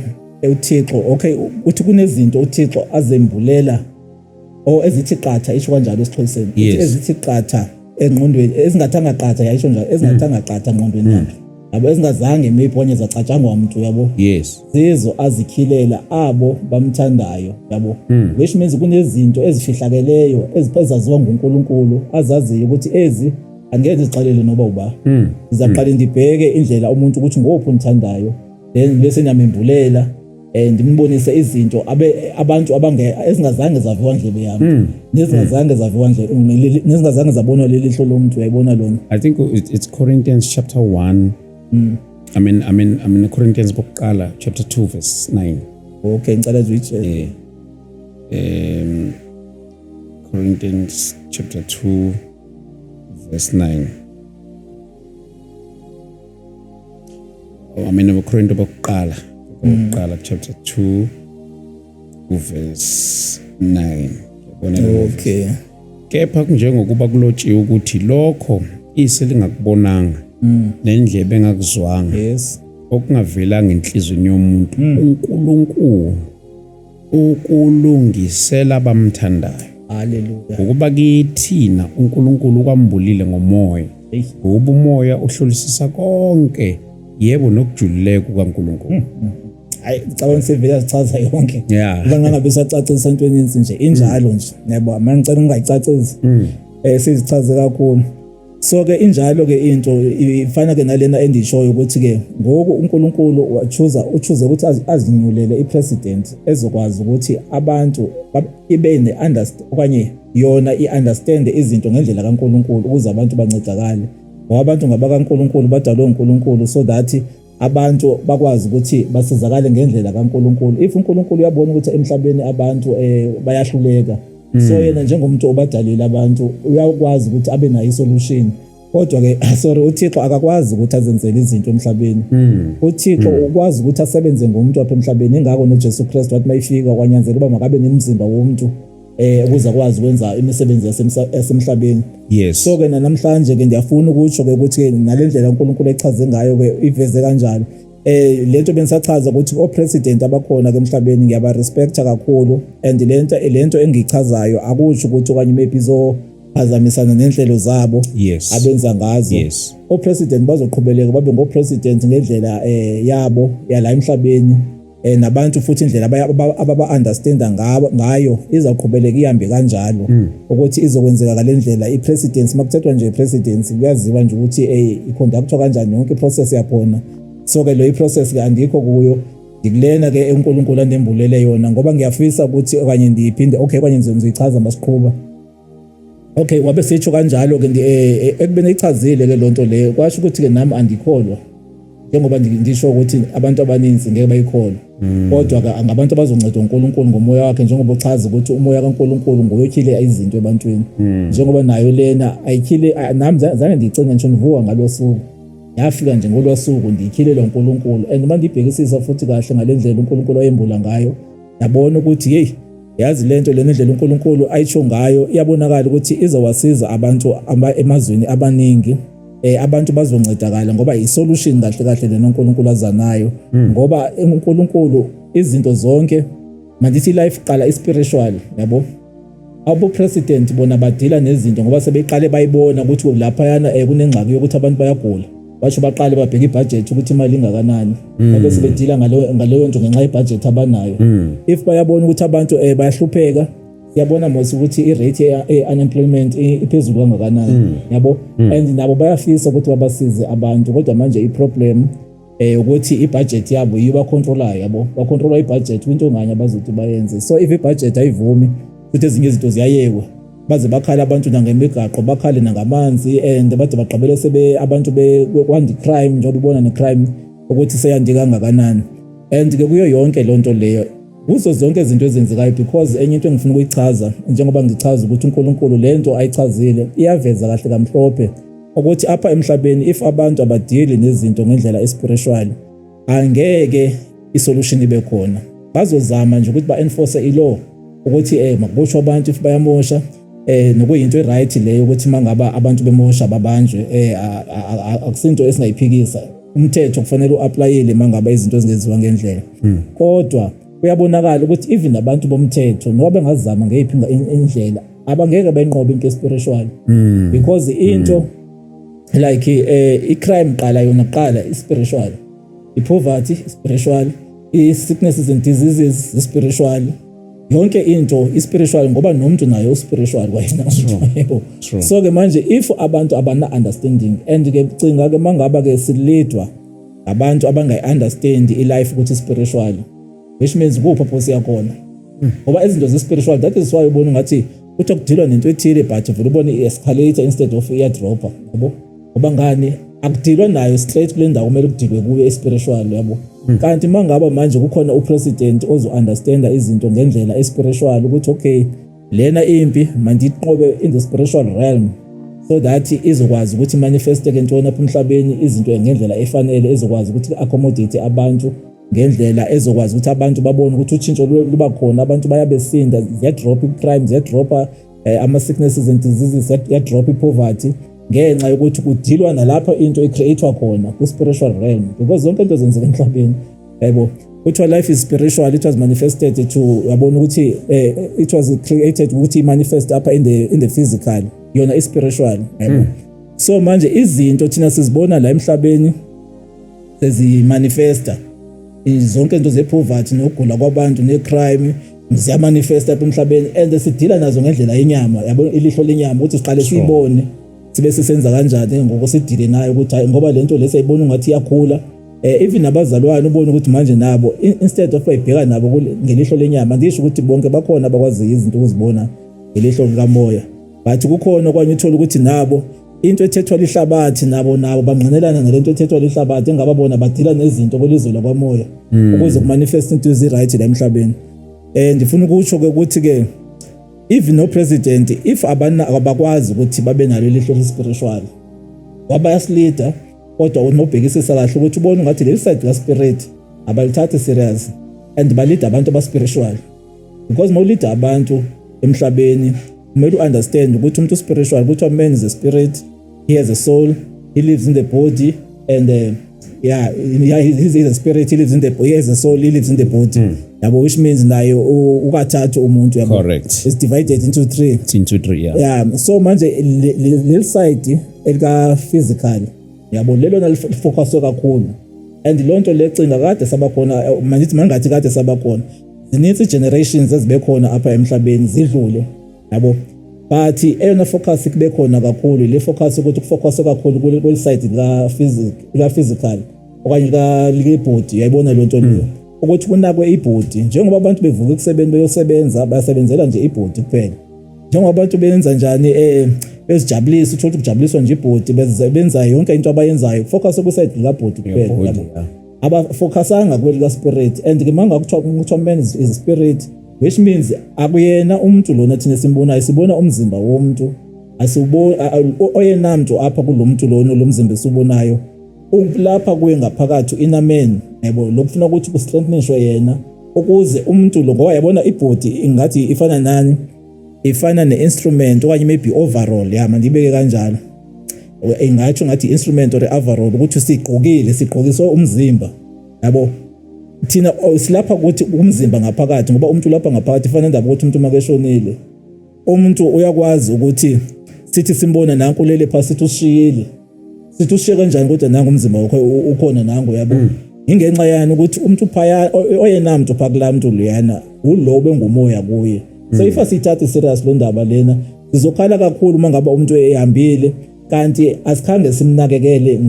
uThixo okay uthi kunezinto uThixo azembulela ezithi qatha isho kanjalo esixhoseni ezithi qatha engqondweni ezingathanga qatha yayisho njalo ezingathanga qatha engqondweni yakhe abo ezingazange maybe zacatshangwa umuntu yabo yes zizo azikhilela abo bamthandayo yabo which means kunezinto ezifihlakeleyo ezizaziwa nguNkulunkulu azaziyo ukuthi ezi angeke zixalele noba uba ngizaqala ndibheke indlela umuntu ukuthi ngophi umthandayo then bese nyamembulela ndimbonise izinto abantu ezingazange zaviwa ndlebe yami nezingazange zaviwa ndlebe nezingazange zabonwa lelihlo lomuntu uyayibona lona I think it's Corinthians chapter 1 I mean Corinthians bokuqala chapter 2 verse 9 okay ngicela which Corinthians chapter 2 verse 9 I mean Corinthians bokuqala chapter 2 verse 9 okay kepha kunjengokuba kulotshiwe ukuthi lokho iselingakubonanga nendlebe engakuzwanga yes okungavelanga enhlizweni yomuntu uNkulunkulu ukulungisela abamthandayo haleluya ukuba kithina uNkulunkulu kwambulile ngomoya ngoba umoya uhlolisisa konke yebo nokujulileka kukaNkulunkulu hayi ngicabanga sevela azichaza yonke yeah bangangabe sacacisa into eninzi nje injalo nje yabo manje ngicela ungayicacisi sizichaze kakhulu so ke injalo ke into ifana ke nalena endishoyo ukuthi ke ngoku uNkulunkulu uchoose ukuthi azinyulele ipresident ezokwazi ukuthi abantu ibe ne-understand okanye yona i-understand izinto ngendlela kaNkulunkulu ukuze abantu bancedakale ngoba abantu ngabakaNkulunkulu badalwe uNkulunkulu so that abantu bakwazi ukuthi basizakale ngendlela kaNkulunkulu if uNkulunkulu uyabona ukuthi emhlabeni abantu bayahluleka so yena njengomuntu obadalile abantu uyakwazi ukuthi abe nayo isolution kodwa ke sorry uThixo akakwazi ukuthi azenzele izinto emhlabeni uThixo ukwazi ukuthi asebenze ngomuntu apha emhlabeni ingakho noJesu Kristu wathi mayifika kwanyanzela uba makabe nemizimba womuntu ukuze akwazi ukwenza imisebenzi yasemhlabeni. Yes. So ke namhlanje ke ndiyafuna ukuthi ke ukuthi nalendlela uNkulunkulu echaze ngayo ke iveze kanjalo. Lento bengisachaza ukuthi o-president abakhona ke emhlabeni ngiyaba respecta kakhulu, and lento engichazayo akusho ukuthi okanye maybe izophazamisana nenhlelo zabo Yes. abenza ngazo. Yes. O-president bazoqhubeleka babe ngo-president ngendlela yabo yala emhlabeni, nabantu futhi indlela ababa-understanda ngayo izaqhubeleka ihambe kanjalo, ukuthi izokwenzeka ngalendlela. I-presidency makuthethwa nje i-presidency kuyaziwa nje ukuthi iconductwa kanjani yonke i-process yakhona. So ke lo i-process ke andikho kuyo, ndikulena ke uNkulunkulu andembulele yona, ngoba ngiyafisa ukuthi okanye ndiyiphinde okanye ngizoyichaza masiqhubha. Okay, wabe sitsho kanjalo ke ekubeni ichazile ke lonto leyo, kwasho ukuthi ke nami andikholwa, njengoba ndisho ukuthi abantu abaninzi ngeke bayikholwe, kodwa ke ngabantu abazoncedwa uNkulunkulu ngomoya wakhe, njengoba uchaza ukuthi umoya kaNkulunkulu ngoyokhile izinto ebantwini, njengoba nayo lena ayikhile. Nami zange ndicinge ngisho ndivuka ngalosuku, yafika nje ngolwasuku ndiyikhilelwa uNkulunkulu. And uma ndibhekisisa futhi kahle ngalendlela uNkulunkulu ayembula ngayo, yabona ukuthi yazi lento lena indlela uNkulunkulu ayitsho ngayo iyabonakala ukuthi izowasiza abantu emazweni abaningi. Abantu bazoncedakala ngoba i-solution kahle lena uNkulunkulu azanayo, ngoba uNkulunkulu izinto zonke mandithi life qala i-spiritual, yabo. Abo president bona badila nezinto ngoba sebeqale bayibona ukuthi lapha yana kunengxaki yokuthi abantu bayagula, basho baqale babheka ibudget ukuthi imali ingakanani, bese bedila ngaleyo nto ngenxa yebudget abanayo. If bayabona ukuthi abantu bayahlupheka, siyabona mos ukuthi i-rate ye-unemployment iphezulu kangakanani, yabo. And nabo bayafisa ukuthi babasize abantu, kodwa manje i-problem ukuthi i-budget yabo yiyo bacontrolayo, yabo. Bacontrola i-budget into nganye abazothi bayenze. So if i-budget ayivumi futhi ezinye izinto ziyayekwa, baze bakhala abantu nangemigaqo, bakhale nangamanzi, and bade baqabele abantu bekwandi crime, njengoba ubona ne-crime ukuthi seyandi kangakanani. And ke kuyo yonke lonto leyo kuzo zonke izinto ezenzekayo, because enye into engifuna ukuyichaza njengoba ngichaza ukuthi uNkulunkulu lento ayichazile iyaveza kahle kamhlophe ukuthi apha emhlabeni if abantu abadili nezinto ngendlela espiritual angeke isolution ibe khona. Bazozama nje ukuthi ba-enforce i-law ukuthi makuboshwe abantu if bayamosha, nokuyinto e-right leyo ukuthi mangaba abantu bemosha babanjwe, akusinto esingayiphikisa. Umthetho kufanele u-applyile mangaba izinto ezingenziwa ngendlela, kodwa kuyabonakala ukuthi even abantu bomthetho noba bengazama ngeyiphi indlela abangeke bayinqobe into spiritual, because into like i-crime qala yona qala i-spiritual, i-poverty spiritual, i-sicknesses and diseases spiritual, yonke into i-spiritual ngoba nomuntu nayo spiritual kwayena. So ke manje if abantu abana understanding, and ke cinga ke mangaba ke silidwa abantu abangayi-understand i-life ukuthi spiritual, which means kupurpose yakhona, ngoba izinto ze-spiritual, that is why ubona ngathi uthi akudilwa nento ethile but vele ubone i-escalator instead of iya-dropper, yabo. Ngoba ngani akudilwa nayo straight kule ndawo kumele kudilwe kuyo e-spiritual, yabo. Kanti mangaba manje kukhona upresident ozo-understanda izinto ngendlela e-spiritual ukuthi okay lena impi mandiqobe in the spiritual realm, so that izokwazi ukuthi manifeste ntoni apha emhlabeni izinto ngendlela efanele, ezokwazi ukuthi accommodate abantu ngendlela ezokwazi ukuthi abantu babone ukuthi utshintsho luba khona, abantu bayabesinda, ziyadrop i-crime, ziyadropa ama-sicknesses and diseases, ziyadrop i-poverty ngenxa yokuthi kudilwa nalapha into ecreatwa khona ku-spiritual realm, because zonke into zenzeka emhlabeni, yabo. Kuthiwa life is spiritual, it was manifested to, yabona ukuthi it was created ukuthi manifest apha in the physical, yona i-spiritual, yabo. So manje izinto thina sizibona la emhlabeni sezimanifesta, zonke into ze-poverty nokugula kwabantu ne-crime ziyamanifesta apha emhlabeni, and sidila nazo ngendlela yenyama, yabo. Ilihlo lenyama ukuthi siqale siyibone sibe sisenza kanjani ngokusidile nayo ukuthi ngoba lento lesayibona ungathi iyakhula, even abazalwane ubone ukuthi manje nabo instead of bayibheka nabo ngelihlo lenyama, ngisho ukuthi bonke bakhona abakwazi izinto ukuzibona ngelihlo likamoya, but kukhona kwanye uthola ukuthi nabo into ethethwa lihlabathi nabo bangqinelana nalento ethethwa lihlabathi, engababona badila nezinto kwelizwe lakwamoya ukuze kumanifest into ezi-right la emhlabeni. Ndifuna ukutsho ke ukuthi ke even no president if abakwazi ukuthi babe nalo ilihlo le-spiritual, wabayasilida, kodwa unobhekisisa kahle ukuthi ubone ngathi leli side ka-spirit abalithathi serious and balida abantu aba-spiritual, because mawulida abantu emhlabeni kumele understand ukuthi umuntu spiritual ukuthi man is a spirit, he has a soul, he lives in the body, and he's a spirit, he lives in the body, he has a soul, he lives in the body. Yabo, which means naye ukathathu umuntu yabo. Correct. It's divided into three. It's into three, yeah. Yeah, so manje le side elika physical yabo lelo nalifocus kakhulu, and lonto lecinga kade sabakhona manithi mangathi kade sabakhona zininzi generations ezibe khona apha emhlabeni zidlule yabo, but eyona focus kube khona kakhulu le focus ukuthi kufocus kakhulu kule side la physical okanye ka libody. Yayibona lonto leyo ukuthi kunakwe ibody, njengoba abantu bevuka ukusebenza beyosebenza basebenzela nje ibody kuphela. Njengoba abantu benza njani bezijabulisa, uthola ukujabuliswa nje ibody bezenza yonke into abayenzayo focus ku side la body kuphela, aba focusanga kweli ka spirit. And ke manga kuthiwa man is a spirit, which means akuyena umuntu lona thina simbonayo, sibona umzimba womuntu, asibona oyena muntu apha kulomuntu lona lo mzimba esibonayo lapha kuye ngaphakathi inner man, yabo lokufuna ukuthi kustrengthenishwe yena ukuze umuntu lo, ngoba yabona ibody ingathi ifana nani, ifana ne-instrument okanye maybe overall, mandibeke kanjalo, ingathi ngathi instrument or overall ukuthi sigqokiswe umzimba, yabo thina silapha ukuthi umzimba ngaphakathi, ngoba umuntu lapha ngaphakathi ifana ndaba ukuthi umuntu makeshonile umuntu uyakwazi ukuthi sithi simbona nanku lele phasi sithi ushiye kanjani kodwa nangu umzimba wakhe ukhona nangu, yabo ingenxa yani ukuthi umuntu phaya oyena muntu phakula muntu luyana ulo bengumoya kuye. So if asithathe serious lo ndaba lena sizokhala kakhulu mangaba umuntu ehambile kanti asikhange simnakekele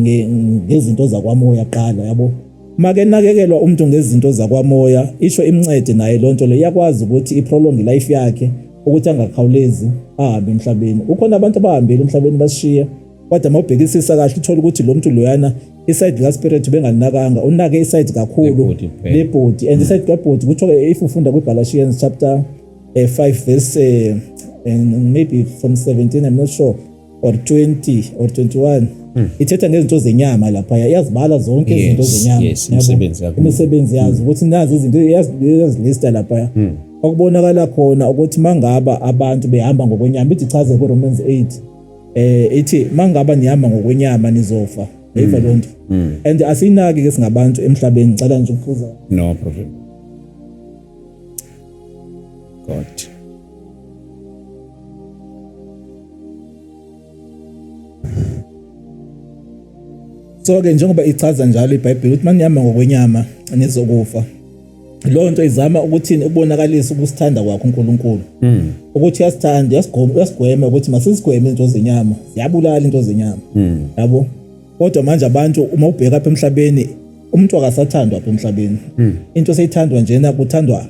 ngezinto zakwamoya qala, yabo make nakekelwa umuntu ngezinto zakwamoya isho imncede naye lonto le yakwazi ukuthi iprolong life yakhe ukuthi angakhawulezi ahambe emhlabeni. Ukhona abantu abahambile emhlabeni basishiya, kodwa mawubhekisisa kahle uthola ukuthi lo muntu loyana iside la spirit bengalinakanga, unake iside kakhulu le body, and iside ka body kuthiwa if ufunda kwiGalatians chapter 5 verse and maybe from 17, I'm not sure, or 20 or 21, ithetha ngezinto zenyama lapha, yazibala zonke izinto zenyama, imisebenzi yazo ukuthi nazi izinto yazilista lapha. Okubonakala khona ukuthi mangaba abantu behamba ngokwenyama, ithi chaze kuRomans 8 ithi mangaba nihamba ngokwenyama nizofa. Leyiva lonto, and asinaki ke singabantu emhlabeni. Ngicela nje ukuphuza. No problem. God. So ke njengoba ichaza njalo iBhayibheli ukuthi manihamba ngokwenyama nizokufa, lonto izama ukuthi ubonakalise ukusithanda kwakho uNkulunkulu, ukuthi uyasithanda, uyasigwema ukuthi masisigweme into zenyama, ziyabulala into zenyama, yabo. Kodwa manje abantu uma ubheka apha emhlabeni umuntu akasathandwa apha emhlabeni, into seyithandwa njena kuthandwa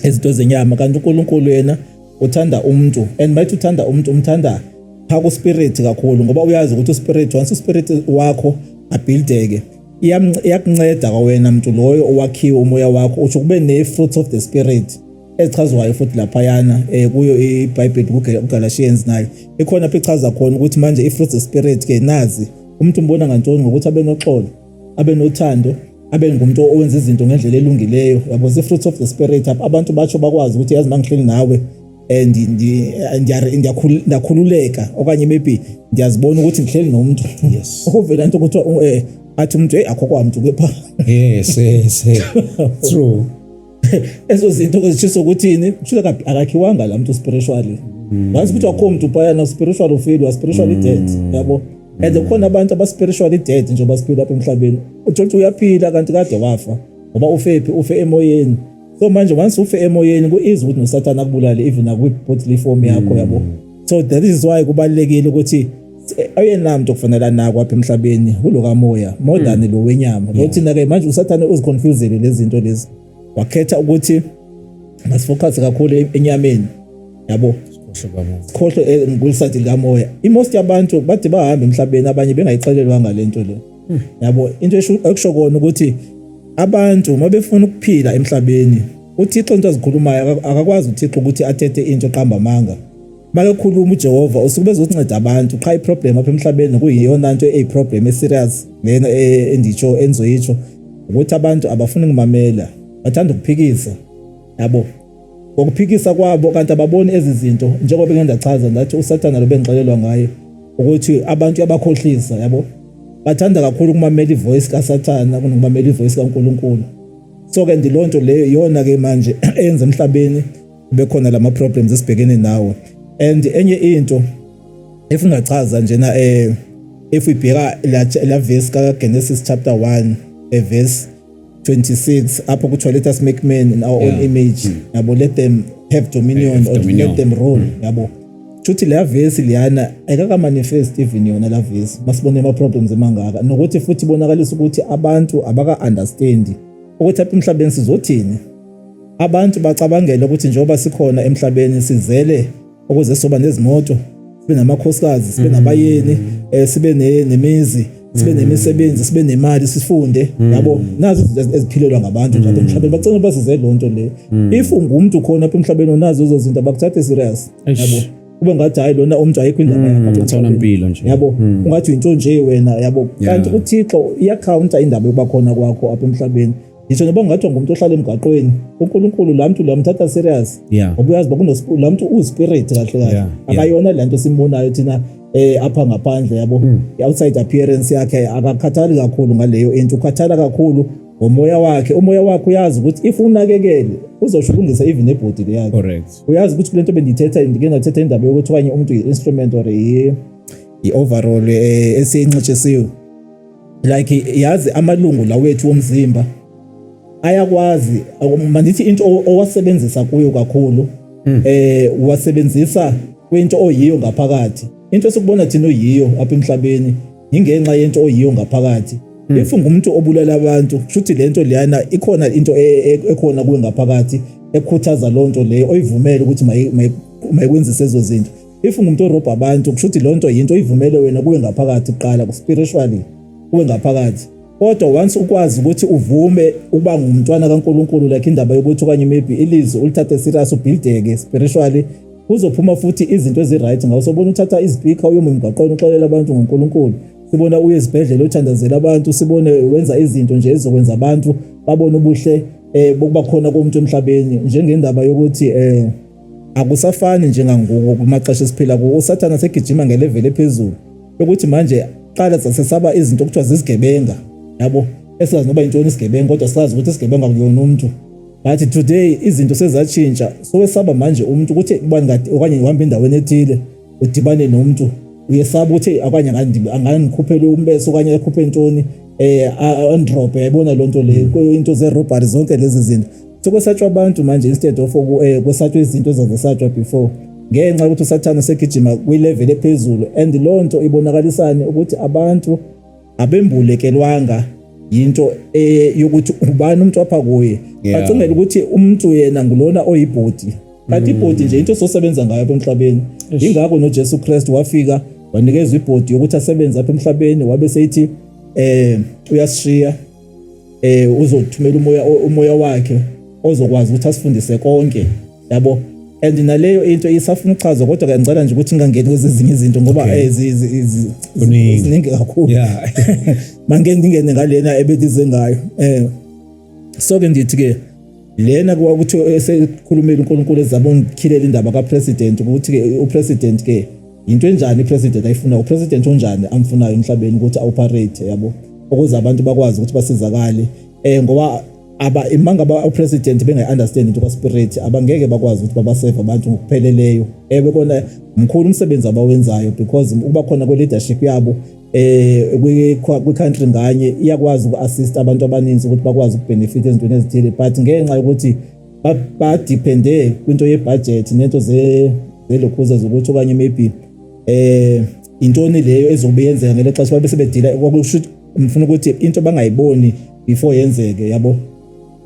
izinto zenyama, kanti uNkulunkulu yena uthanda umuntu, and mayithi uthanda umuntu umthanda phako spirit kakhulu, ngoba uyazi ukuthi uspirit, once uspirit wakho abuildeke iyakunceda kwawena muntu loyo owakhiwe umoya wakho uthi kube ne-fruits of the spirit ezichazwayo futhi laphayana kuyo iBhayibheli kuGalatians nayo ikhona apha ichaza khona ukuthi manje i-fruits of the spirit ke nazi umuntu umbona ngantoni, ngokuthi abe noxolo, abe nothando, abe ngumuntu owenza izinto ngendlela elungileyo, yabo zi-fruits of the spirit. Abantu batsho bakwazi ukuthi yazi mangihleli nawe and ndiyakhululeka okanye maybe ndiyazibona ukuthi ngihleli nomuntu, yes, ukuvela into ukuthi athi umuntu akho kwamuntu kepha, yes true. Ezo zinto ezitshisa ukuthini kushuka akakhiwanga la muntu spiritually, once kuthi akho umuntu phaya na spiritual ufeel wa spiritually dead, yabo. And kukhona abantu aba spiritually dead nje baphila apha emhlabeni, uthi uyaphila kanti kade wafa ngoba ufe emoyeni. So manje once ufe emoyeni ku-easy ukuthi noSathane akubulale even akwi-bodily form yakho, yabo. So that is why kubalekile ukuthi oyena muntu kufanele nakho apha emhlabeni ulo kamoya more than lo wenyama. Lothina ke manje uSathane uziconfusele lezi zinto lezi, wakhetha ukuthi masifocus kakhulu enyameni, yabo, sikhohle ngulside likamoya. Most yabantu bade bahamba emhlabeni abanye bengayixelelwanga lento le, yabo. Into ekusho kona ukuthi abantu mabefuna ukuphila emhlabeni uThixo into azikhulumayo akakwazi uThixo ukuthi athethe into eqamba amanga. Makekhuluma uJehova usube ezokunceda abantu, qha iproblem apha emhlabeni kuyiyona nto eyiproblem eserious lena enditsho enzoyitsho ukuthi abantu abafuni ngimamela, bathanda ukuphikisa, yabo. ngokuphikisa kwabo kanti ababoni ezizinto njengoba ngeke ndachaza ngathi uSathane lo bengixelelwa ngaye ukuthi abantu abakhohlisa yabo bathanda kakhulu ukumamela ivoice kaSathane kunokumamela ivoice kaNkulunkulu. So ke ndilonto leyo iyona ke manje enza emhlabeni bekhona lama problems esibhekene nawo. And enye into efungachaza njena if ubheka la verse ka Genesis chapter 1 verse 26 apho kuthiwa let us make man in our own image yabo, let them have dominion or let them rule yabo. Futhi la verse liyana ayikaka manifest even yona la verse masibone ama problems emangaka nokuthi futhi bonakalisa ukuthi abantu abaka understand ukuthi apha emhlabeni sizothini. Abantu bacabangela ukuthi njengoba sikhona emhlabeni sizele ukuze soba nezimoto, sibe namakhosikazi, sibe nabayeni, sibe nemizi, sibe nemisebenzi, sibe nemali, sifunde yabo. Nazo eziphilelwa ngabantu nje emhlabeni bacela basizele lonto le. If ungumuntu khona apha emhlabeni onazo lezo zinto abakuthathe serious yabo. Kube ngathi hayi lona umuntu ayikho indaba yakhe athona impilo nje yabo, ungathi into nje wena yabo. Kanti uThixo iyacounter indaba yokuba khona kwakho apha emhlabeni. Ngisho noba ungathi ngumuntu ohlala emgaqweni, uNkulunkulu la muntu lamthatha serious. Ngoba uyazi bakuno la muntu uspirit kahle kahle. Akayona lento simbonayo thina apha ngaphandle yabo. Outside appearance yakhe akakhathali kakhulu ngaleyo into, ukhathala kakhulu ngomoya wakhe. Umoya wakhe uyazi ukuthi if unakekele uzoshulungisa even ebody yakhe. Correct. Uyazi ukuthi kulento bendithetha ngike ngathetha indaba yokuthi okanye umuntu i-instrument or i-overall esiyincishisiwe. Like yazi amalungu la wethu womzimba ayakwazi mandithi into owasebenzisa kuyo kakhulu wasebenzisa kwinto oyiyo ngaphakathi. Into esukubona thina oyiyo apha emhlabeni ingenxa yento oyiyo ngaphakathi. If ngumuntu obulala abantu kushuthi lento leyana ikhona into ekhona kuwe ngaphakathi ekhuthaza lonto leyo oyivumela ukuthi mayikwenze ezo zinto. If ngumuntu orobha abantu kushuthi lonto into oyivumele wena kuwe ngaphakathi kuqala spiritually kuwe ngaphakathi. Kodwa once ukwazi ukuthi uvume uba ngumntwana kaNkulunkulu like indaba yokuthi okanye maybe ilizwi ulithathe serious ubuildeke spiritually kuzophuma futhi izinto eziright ngawo. Sobona uthatha izpeaker uyoma emgaqweni uxolela abantu ngoNkulunkulu, sibona uye esibhedlela uthandazela abantu, sibone wenza izinto nje ezokwenza abantu babone ubuhle bokuba khona komuntu emhlabeni. Njengendaba yokuthi akusafani njengangoku kumaxesha esiphila kuwo. uSathane segijima ngelevel ephezulu ukuthi manje qala sasesaba izinto okuthiwa zizigebenga yabo, esazi noba intoni isigebenga kodwa sazi ukuthi isigebenga kuyona umuntu. But today izinto sezatshintsha, so wesaba manje umuntu ukuthi ngati okanye uhamba endaweni ethile udibane nomuntu uyesaba ukuthi akanye angangikhuphele umbese okanye akhuphe intoni androp yayibona lonto le into ze robbery zonke lezi zinto. So kwesatshwa abantu manje instead of kwesatshwa izinto ezazesatshwa before ngenxa ukuthi uSathane segijima kwi-level ephezulu. And lonto ibonakalisana ukuthi abantu abembulekelwanga into yokuthi ubani umuntu apha kuye. Bacingela ukuthi umuntu yena ngulona oyibhodi, kanti ibhodi nje into sosebenza ngayo apha emhlabeni. Ingakho noJesu Kristu wafika wanikezwa ibhodi yokuthi asebenze apha emhlabeni, wabe seyithi uyasishiya uzothumela umoya wakhe ozokwazi ukuthi asifundise konke yabo. And naleyo into isafuna uchaza kodwa ke ngicela nje ukuthi ngingangeni kwezinye izinto ngoba ziningi kakhulu. Mangeke ngingene ngalena ebedize ngayo. So ke ndithi ke lena ukuthi esekhulumela uNkulunkulu ezabongikhilela indaba kaPresident ukuthi ke uPresident ke into enjani iPresident ayifuna, uPresident onjani amfunayo emhlabeni ukuthi aoperate yabo, ukuze abantu bakwazi ukuthi basizakale. Ngoba imanga uPresident bengayi-understand into kaSpirit abangeke bakwazi ukuthi babasave abantu ngokupheleleyo. Bekona mkhulu umsebenzi abawenzayo because ukuba khona kwe-leadership yabo kwi-country nganye iyakwazi uku-assist abantu abaninzi ukuthi bakwazi ukubenefit ezintweni ezithile. But ngenxa yokuthi badepende kwinto ye-budget nento zelokhuza zokuthi okanye maybe intoni leyo ezobe yenzeka ngelo xesha babe sebedila kwakushuthi mfuna ukuthi into bangayiboni before yenzeke yabo.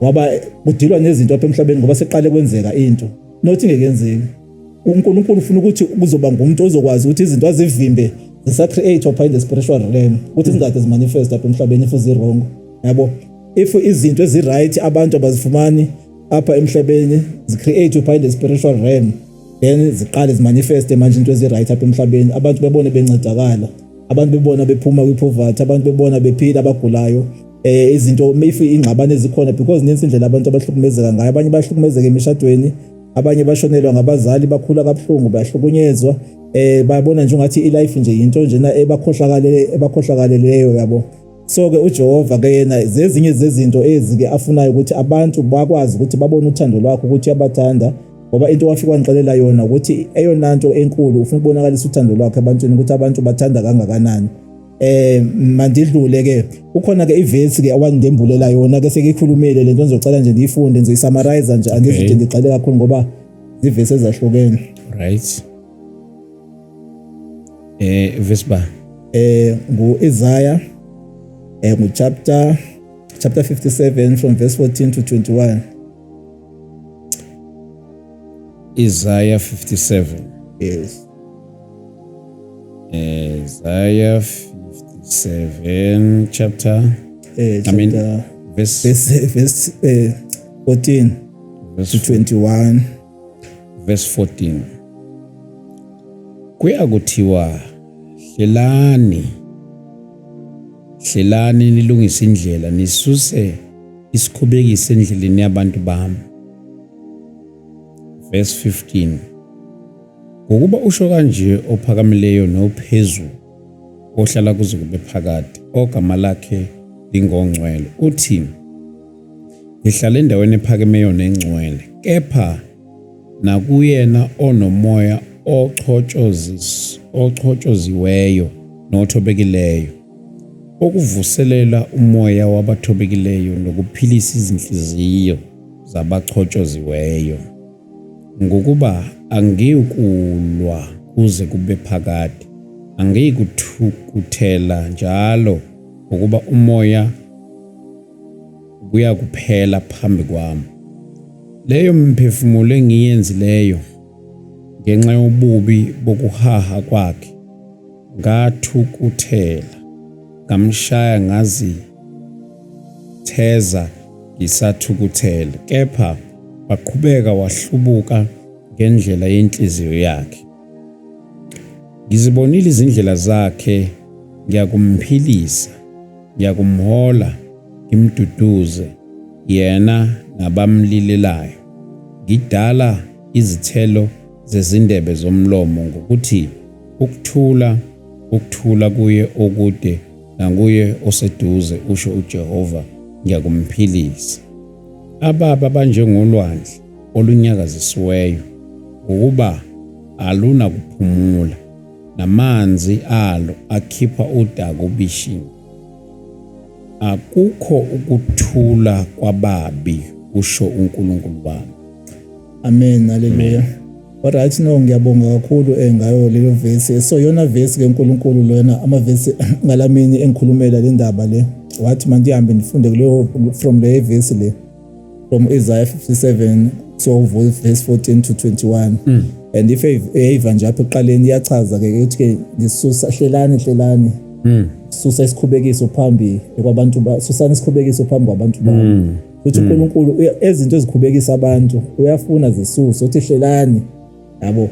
Ngoba kudilwa nezinto apha emhlabeni ngoba seqale kwenzeka into nothi ngekenzeki. uNkulunkulu ufuna ukuthi kuzoba ngumuntu ozokwazi ukuthi izinto azivimbe zisa-create upha in the spiritual realm ukuthi zingade zimanifest apha emhlabeni if zirong yabo. If izinto eziright abantu abazifumani apha emhlabeni zi-create upha in the spiritual realm, then ziqale zimanifeste manje into eziright apha emhlabeni. Abantu bebone bencedakala, abantu bebona bephuma kwi-poverty, abantu bebona bephila abagulayo. Izinto maybe ingxabano ezikhona because nensi indlela abantu abahlukumezeka ngayo. Abanye bahlukumezeka emishadweni, abanye bashonelwa ngabazali, bakhula kabuhlungu, bayahlukunyezwa, bayabona nje ungathi ilife nje into njena ebakhohlakaleleyo yabo. So ke uJehova ke yena zezinye zezinto ezike afunayo ukuthi abantu bakwazi ukuthi babone uthando lwakhe ukuthi uyabathanda, ngoba into wafika wanixelela yona ukuthi eyona nto enkulu ufuna ukubonakalisa uthando lwakhe ebantwini ukuthi abantu bathanda kangakanani. Mandidlule ke ukhona ke iverse ke awandembulela yona ke sekikhulumile lento ngizocela nje ndiyifunde ngizoyisummarize nje angizothi ngiqale kakhulu ngoba iverse ezahlukene. Right. Verse ba ngu-Isaiah chapter 57 from verse 14 to 21. Isaiah 57. Yes. Isaiah 57 chapter. Verse 14 to 21. Verse 14. Kuyakuthiwa hlelani nilungise indlela nisuse isikhubekise endleleni yabantu bami. Verse 15. Ngokuba usho kanje ophakamileyo nophezulu ohlala kuze kube phakade ogama lakhe lingongcwele uthi ngihlala endaweni ephakemeyo nengcwele kepha nakuyena onomoya ochotshoziweyo nothobekileyo okuvuselela umoya wabathobekileyo nokuphilisa izinhliziyo zabachotshoziweyo ngokuba angiyukulwa kuze kube phakade angiyikuthukuthela njalo ngokuba umoya kuyakuphela phambi kwami leyo mphefumulo engiyenzileyo ngenxa yobubi bokuhaha kwakhe ngathukuthela ngamshaya ngazi theza ngisathukuthela kepha waqhubeka wahlubuka ngendlela yenhliziyo yakhe ngizibonile izindlela zakhe ngiyakumphilisa ngiyakumhola ngimduduze yena nabamlilelayo ngidala izithelo zezindebe zomlomo ngokuthi ukuthula kuye okude nanguye oseduze usho uJehova ngiyakumphilisa ababa banjengolwandle olunyakazisiweyo ukuba aluna kuphumula namanzi alo akhipha udaka ubishini akukho ukuthula kwababi usho uNkulunkulu wami. Amen. Haleluya. Alright, no ngiyabonga kakhulu ngayo lelo verse. So yona verse ke uNkulunkulu lona amavesi ngalamini engikhulumela le ndaba le wathi mandihambe ndifunde kuleyo from le verse le from Isaiah 57 so verse 14 to 21. And if eva nje apha eqaleni iyachaza ke ukuthi ke ngisusa hlelani susa isikhubekiso phambi kwabantu susana isikhubekiso phambi kwabantu bami ukuthi uNkulunkulu ezinto ezikhubekisa abantu uyafuna zisuse uthi hlelani yabo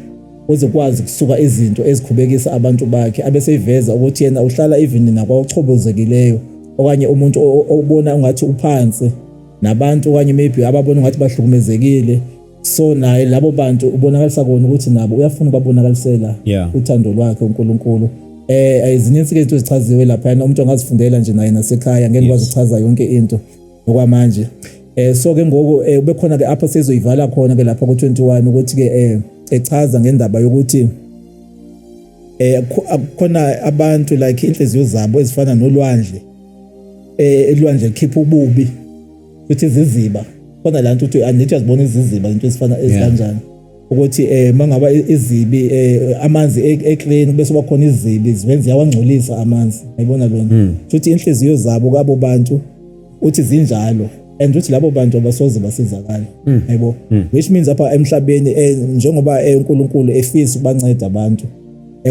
uze kwazi kusuka izinto ezikhubekisa abantu bakhe abeseyiveza ukuthi yena uhlala even nakwachobozekileyo okanye umuntu obona ungathi uphansi nabantu okanye maybe ababona ungathi bahlukumezekile so naye labo bantu ubonakalisa kona ukuthi nabo uyafuna babonakalisela uthando lwakhe uNkulunkulu. Ezininzi into ezichaziwe lapha umuntu angazifundela nje naye nasekhaya ngeke kwazi ukuchaza yonke into ngokwamanje. So ke ngoku ube khona ke apha sezoyivala khona ke lapha ku21 ukuthi ke echaza ngendaba yokuthi khona abantu like inhliziyo zabo ezifana nolwandle elwandle likhipha ububi futhi iziziba khona la nto uthi andithi azibona iziziba into ezifana ezikanjani ukuthi mangaba izibi amanzi eclean bese bakhona izibi ziwenza yawangcolisa amanzi ayibona lona futhi inhliziyo zabo kabo bantu uthi zinjalo and uthi labo bantu abasoze basizakala yabo which means apha emhlabeni njengoba uNkulunkulu efisa ukubanceda abantu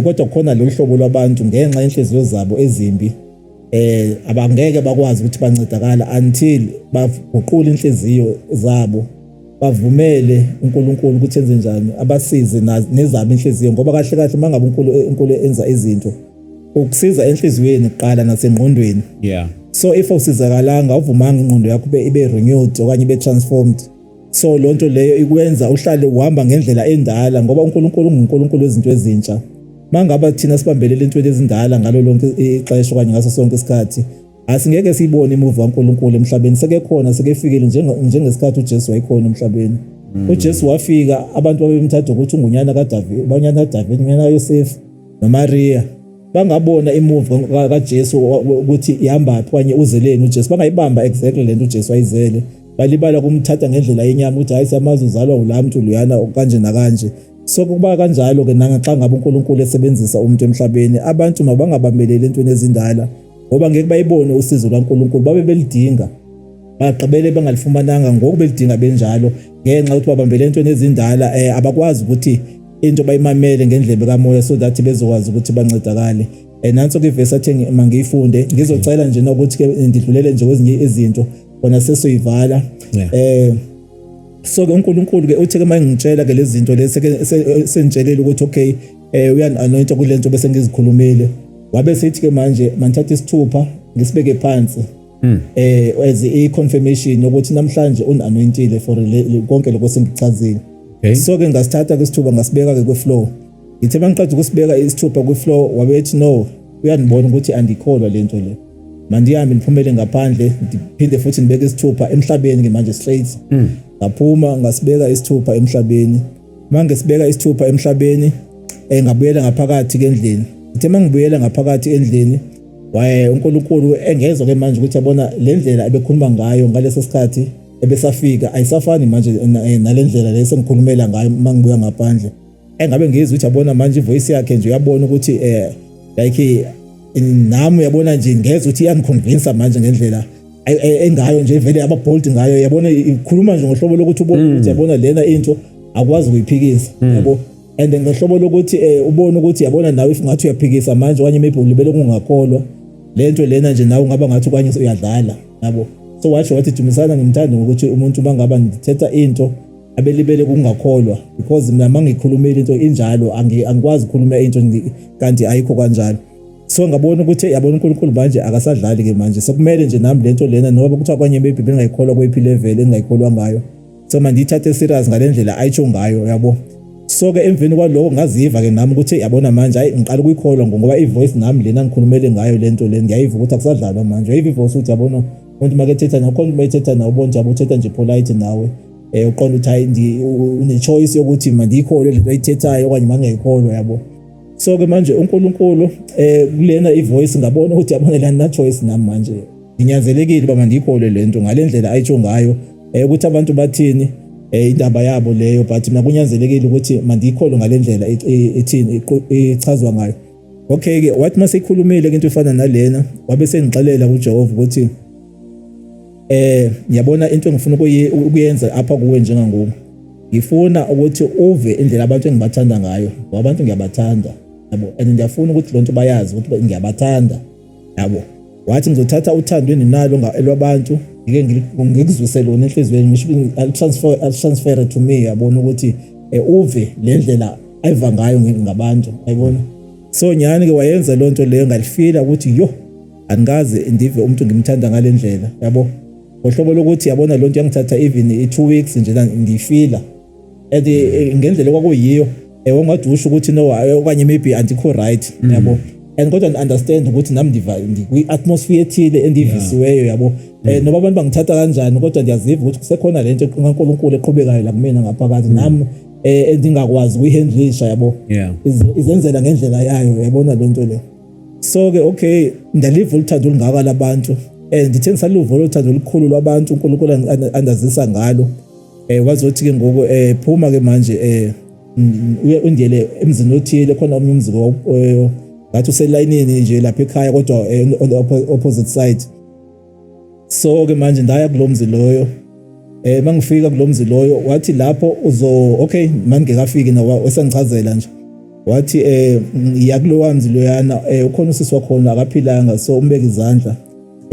kodwa khona lo hlobo lwabantu ngenxa inhliziyo zabo ezimbi abangeke bakwazi ukuthi bancedakala until baguqule inhliziyo zabo bavumele uNkulunkulu ukuthi enze njani abasize nezabo inhliziyo ngoba kahle kahle mangabe uNkulunkulu enza izinto ukusiza enhliziyweni kuqala nasengqondweni so if usizakalanga uvumanga ingqondo yakho ibe renewed okanye ibe transformed so lonto leyo ikwenza uhlale uhamba ngendlela endala ngoba uNkulunkulu unguNkulunkulu wezinto ezintsha. Mangaba thina sibambelele into ezindala ngalo lonke ixesha kanye ngaso sonke isikhathi asingeke siyibone imuva kaNkulunkulu emhlabeni. Seke khona sekefikile njengesikhathi uJesu wayekhona emhlabeni. uJesu wafika abantu babemthatha ukuthi ungunyana kaDavid, banyana kaDavid, unyana kaYosefu noMaria. Bangabona imuva kaJesu ukuthi ihambaphi kanye uzeleni uJesu. Bangayibamba exactly lento uJesu wayizele. Balibala kumthatha ngendlela yenyama ukuthi hayi siyamazi uzalwa ulamuntu luyana kanje nakanje. So kuba kanjalo ke nangaxa ngabe uNkulunkulu esebenzisa umuntu emhlabeni, abantu mabangabambeleli entweni ezindala ngoba ngeke bayibone usizo lwaNkulunkulu. Babe belidinga baqabele bangalifumananga ngoku belidinga benjalo ngenxa ukuthi babambele entweni ezindala abakwazi ukuthi into bayimamele ngendlebe kamoya so that bezokwazi ukuthi bancedakale. Nanso ke ivesi athi mangiyifunde ngizocela nje ukuthi ke ndidlulele nje kwezinye izinto bona sesoyivala. So ke uNkulunkulu ke uthi ke mangitshela ke lezi zinto lezi senitshelile ukuthi okay uyanointa kulento bese ngizikhulumile. Wabe sethi ke manje manithatha isithupha ngisibeke phansi as a confirmation ukuthi namhlanje unanointile for konke lokho sengichazile. So ke ngasithatha ke isithupha ngasibeka ke ku floor. Ngithe mangiqeda ukusibeka isithupha ku floor wabethi no uyanibona ukuthi andikholwa lento le. Mandihambe niphumele ngaphandle ndiphinde futhi nibeke isithupha emhlabeni ke manje straight. Ngaphuma ngasibeka isithupha emhlabeni. Manje sibeka isithupha emhlabeni ngabuyela ngaphakathi ke endlini. Ngithe mangibuyela ngaphakathi endlini waye uNkulunkulu engezwe ke manje ukuthi yabona le ndlela ebekhuluma ngayo ngaleso sikhathi ebesafika ayisafani manje nalendlela lesengikhulumela ngayo mangibuya ngaphandle. Engabe ngizwe ukuthi yabona manje ivoice yakhe nje uyabona ukuthi like nami uyabona nje ngezwe ukuthi iyangiconvince manje ngendlela engayo nje vele yaba bold ngayo yabona ikhuluma nje ngohlobo lokuthi ubone ukuthi yabona lena into akwazi ukuyiphikisa yabo. And ngohlobo lokuthi ubone ukuthi yabona nawe if ngathi uyaphikisa manje okanye maybe ulibele kungakholwa lento lena nje nawe ungaba ngathi kwanye uyadlala yabo. So washo wathi Dumisani ngimthanda ukuthi umuntu mangaba ngithetha into abelibele kungakholwa because mina mangikhulumela into injalo angikwazi ukukhuluma into kanti ayikho kanjalo. So ngabona ukuthi yabona uNkulunkulu manje akasadlali ke manje sekumele nje nami lento lena noba kuthiwa kwanye maybe bengayikholwa kwephi level engayikholwa ngayo. So manje ngithathe serious ngalendlela ayitsho ngayo yabo. So ke emveni kwaloko ngaziva ke nami ukuthi yabona manje hayi ngiqala ukuyikholwa ngoba ivoice nami lena ngikhulumele ngayo lento leni ngiyayiva ukuthi akusadlalwa manje. Hayi ivoice uthi yabona umuntu makethetha nakhona mayethetha nawe ubona nje uthetha nje polite nawe uqonda ukuthi hayi une choice yokuthi mandiyikholwe lento ayithethayo okanye mangayikholwa yabo. So ke manje uNkulunkulu kulena ivoice ngabona ukuthi yabona la na choice nami manje nginyanzelekile uba mandiyikholwe lento ngalendlela ayitsho ngayo ukuthi abantu bathini indaba yabo leyo but mina kunyanzelekile ukuthi mandiyikholwe ngalendlela ethini ichazwa ngayo. Okay ke wathi masikhulumile into efana nalena wabe sengixelela kuJehova ukuthi ngiyabona into engifuna ukuyenza apha kuwe njengangoku ngifuna ukuthi uve indlela abantu engibathanda ngayo ngoba abantu ngiyabathanda yabo and ngiyafuna ukuthi lonto bayazi ukuthi ngiyabathanda yabo. Wathi ngizothatha uthando eninalo elwabantu ngikuzwise lona enhlizweni ngisho transfer to me yabona ukuthi uve le ndlela ayiva ngayo ngabantu ayibona. So nyani ke wayenza lonto leyo ngalifila ukuthi yo angaze ndive umuntu ngimthanda ngalendlela yabo. Ngohlobo lokuthi yabona lonto yangithatha even 2 weeks nje ngifila and ngendlela kwakuyiyo wangadusha ukuthi no okanye maybe andikho right yabo. And kodwa understand ukuthi nami ndikwi atmosphere ethile endivisiweyo yabo. Noba abantu bangithatha kanjani kodwa ndiyaziva ukuthi kusekhona lento kaNkulunkulu eqhubekayo la kumina ngaphakathi nami endingakwazi ukuyihandlisha yabo. Izenzela ngendlela yayo yabona lonto le. So ke okay ndaliva uthando olungaka labantu ndithe ngisaluva uthando olukhulu lwabantu uNkulunkulu andazisa ngalo. Wazothi ke ngoku phuma ke manje undiyele emzini othile khona omnye umziko ngathi uselayinini nje lapha ekhaya kodwa on the opposite side. So ke manje ndaya kulomzi loyo mangifika kulomzi loyo wathi lapho okay manje ngekafiki nawe wesangichazela nje wathi iyakulo wamzi loyana ukhona usisi wakhona akaphilanga so umbeke izandla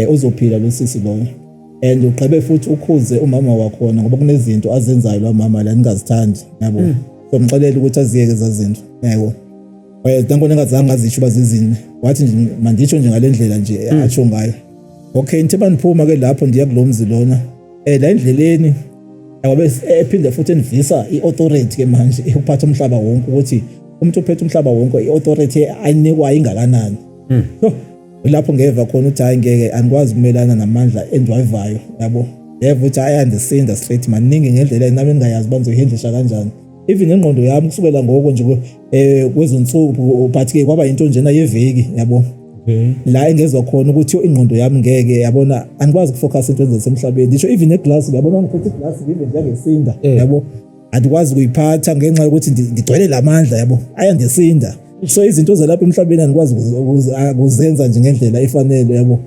uzophila lo sisi loyo and uqhebe futhi ukhuze umama wakhona ngoba kunezinto azenzayo lo mama la ningazithandi yabo. So ngixelela ukuthi aziyeke zazinto yebo. Tangona ngazange ngazisho bazizini wathi nje manditsho nje ngalendlela nje atsho ngayo. Okay nithe baniphuma ke lapho ndiya kulomzi lona la endleleni Wabe ephinde futhi enivisa iauthority ke manje ukuphatha umhlaba wonke ukuthi umuntu ophethe umhlaba wonke iauthority ayinikwa ingakanani. Lapho ngeva khona ukuthi hayi ngeke angikwazi ukumelana namandla endiwayivayo yabo. Yebo uthi ayandisinda straight maningi ngendlela nami engayazi banzoyihindlisha kanjani. Even ingqondo yami kusukela ngoko nje kwezonsuku but ke kwaba into njena yeveki yabo. La engezwe khona ukuthi ingqondo yami ngeke yabona angikwazi ukufocus into zasemhlabeni. Ngisho even eglass yabona ngiphethe iglass ngibe njengesinda yabo. Andikwazi ukuyiphatha ngenxa yokuthi ngigcwele lamandla yabo. Ayandisinda. So izinto zalapha emhlabeni andikwazi ukuzenza nje ngendlela efanele yabo.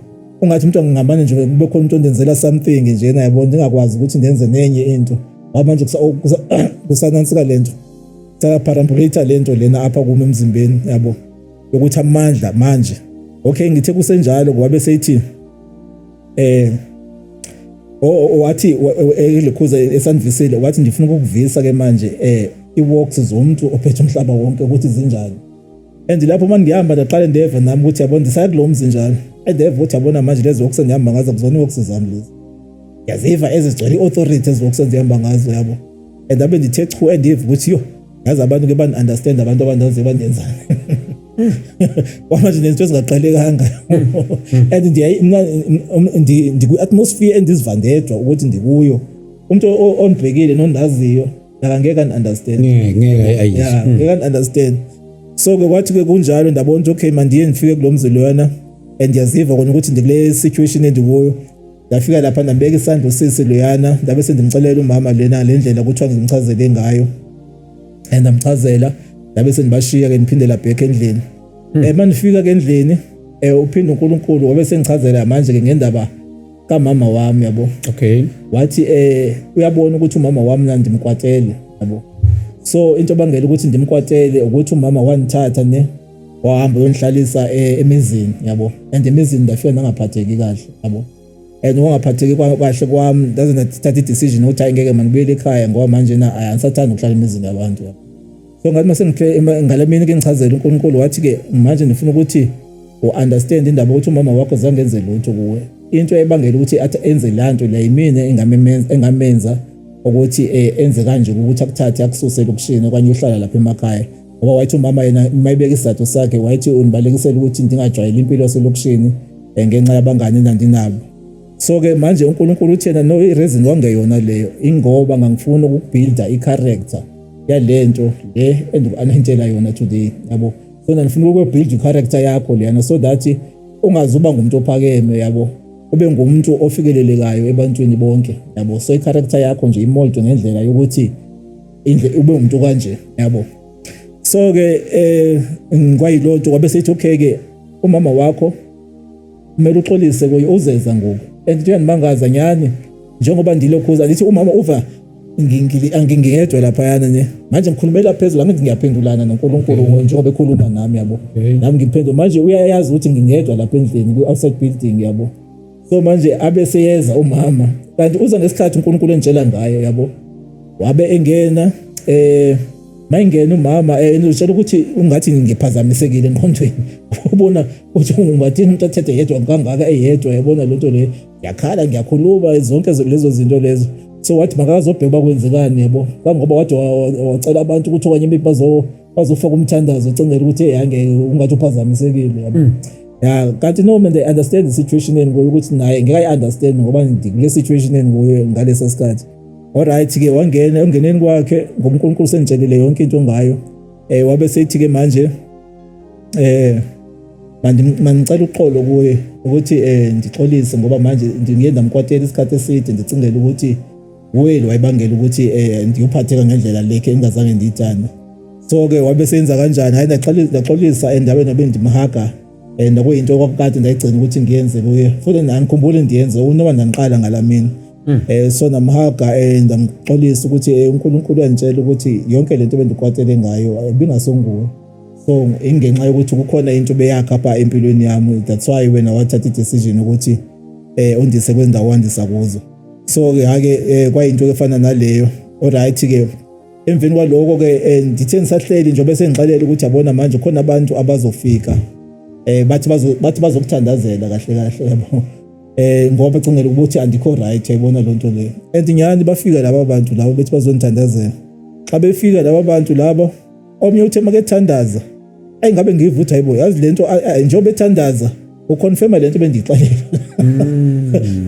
Ungathi umuntu angamane nje kube khona umuntu ondenzela something njena yabo ngingakwazi ukuthi ndenze nenye into. Manje kusanansika lento. Parambulator lento lena apha kuma emzimbeni yabo. Ukuthi amandla manje. Okay ngithe kusenjalo kwabe seyithi wathi elikhuza esandvisile wathi ndifuna ukuvisa ke manje iworks zomuntu ophethe umhlaba wonke ukuthi zinjani. And lapho manje ngihamba ndaqala ndeva nami ukuthi yabona ndisaya kulomzi njalo. Endeva ukuthi yabona manje lezi works endihamba ngazo kuzona iworks zami lezi. Yaziva ezigcwele authority eziworks endihamba ngazo yabo. And abe ndithe chu endiva ukuthi yo yazi abantu ke bani understand abantu abandaze bandenzana. Wamanje nento ezingaqalekanga. And ndiku atmosphere endizivandedwa ukuthi ndikuyo. Umuntu onibhekile nondaziyo akangeke understand. Ngeke understand. So ke kwathi ke kunjalo ndabona ukuthi okay mandiye nifike kulomzi loyana and yaziva kona ukuthi ndikule situation endikuyo. Ndafika lapha ndambeka isandla usisi loyana ndabe sendimcelela umama lena le ndlela ukuthi ngimchazele ngayo. And amchazela ndabe sendibashiya ke niphindela back endlini. Manifika ke endlini uphinde uNkulunkulu wabe sengichazela manje ke ngendaba kamama wami yabo. Okay. Wathi uyabona ukuthi umama wami la ndimkwatele yabo. So into bangela ukuthi ndimkwatele ukuthi umama wanithatha ne wahamba uyonhlalisa emizini yabo. And emizini ndafika ngaphatheki kahle yabo. And ungaphatheki kahle kwami ndaze ndathatha i-decision ukuthi ngeke manibuyele ekhaya ngoba manje na ayangisathanda ukuhlala emizini yabantu yabo. So ngathi mase ngale mina ke ngichazela uNkulunkulu wathi ke manje nifuna ukuthi understand indaba ukuthi umama wakho zange enze lutho kuwe. Into ebangela ukuthi athi enze lanto la yimina engamenza ukuthi enze kanje ukuthi akuthathe akususe lokushini okanye uhlala lapha emakhaya. Ngoba wathi umama yena mayibeka isizathu sakhe wathi unibalekisela ukuthi ndingajwayela impilo yaselokushini ngenxa yabangani nandinabo. So ke manje uNkulunkulu uthi yena no ireason wangeyona leyo ingoba ngangifuna ukubuilda i-character yalento le endiku-anointela yona today yabo. So ngifuna ukubuild i-character yakho leyana so that ungazuba ngumuntu ophakeme yabo. Ube ngumuntu ofikelelekayo ebantwini bonke yabo. So i-character yakho nje imoldwe ngendlela yokuthi ube umuntu kanje yabo. So ke ngikwayilonto kwabe sethi okay ke umama wakho kumele uxolise kuye uzeza ngoku. And ndiyangimangaza nyani njengoba ndilokhuza lithi umama uva ngingedwa lapha yana ne manje ngikhulumela phezulu angithi ngiyaphendulana noNkulunkulu njengoba ekhuluma nami yabo. Nami ngiphendula manje uyayazi ukuthi ngingedwa lapha endlini ku outside building yabo. So manje abe seyeza umama kanti uza ngesikhathi uNkulunkulu entshela ngayo yabo. Wabe engena mayingena umama ngitshela ukuthi ungathi ngiphazamisekile engqondweni. Ubona ukuthi ungathini umuntu athethe yedwa kangaka eyedwa yabona lento le yakhala ngiyakhuluma zonke lezo zinto lezo. So wathi makazobheka kwenzekani yabo. Kangoba wathi wacela abantu ukuthi okanye imibazo bazofaka umthandazo ucingela ukuthi yange ungathi uphazamisekile yabo. Yeah, kanti no man they understand the situation ngoba ukuthi naye ngeke understand ngoba ngikule situation ngoyo ngalesa sikhathi. Alright ke wangena ungeneni kwakhe ngoMkhulunkulu senitshelile yonke into ngayo. Wabe sethi ke manje mandicela uxolo kuye ukuthi ndixolise ngoba manje ngiyenda mkwatela isikhathi eside ndicingela ukuthi wena wayibangela ukuthi ngiyophatheka ngendlela lekhe engazange ndiyithanda. So ke wabe senza kanjani hayi ndaxolisa endaweni abe ndimhaga nakuyinto kwakade ndayigcina ukuthi ngiyenze kuye futhi ngikhumbule ndiyenze unoma ndangiqala ngalamini. So namhaga ndamxolisa ukuthi uNkulunkulu uyantshela ukuthi yonke lento bendikwatele ngayo ibingasonguwe. So ingenxa yokuthi kukhona into beyakha apha empilweni yami that's why wena wathatha i-decision ukuthi undise kwendawo wandisa kuzo. So ke hake kwayinto efana naleyo. Alright ke emveni kwaloko ke ndithe ngisahleli nje bese ngixelela ukuthi yabona manje khona abantu abazofika bathi bazokuthandazela kahle kahle yabo. ngoba bacingela ukuthi andikho right ayibona lonto leyo. And nyani bafika laba bantu labo bethi bazondithandazela. Xa befika laba bantu labo omnye uthe makethandaza ayingabe ngivutha hayibo yazi lento njengoba ethandaza uconfirma lento bendixelela.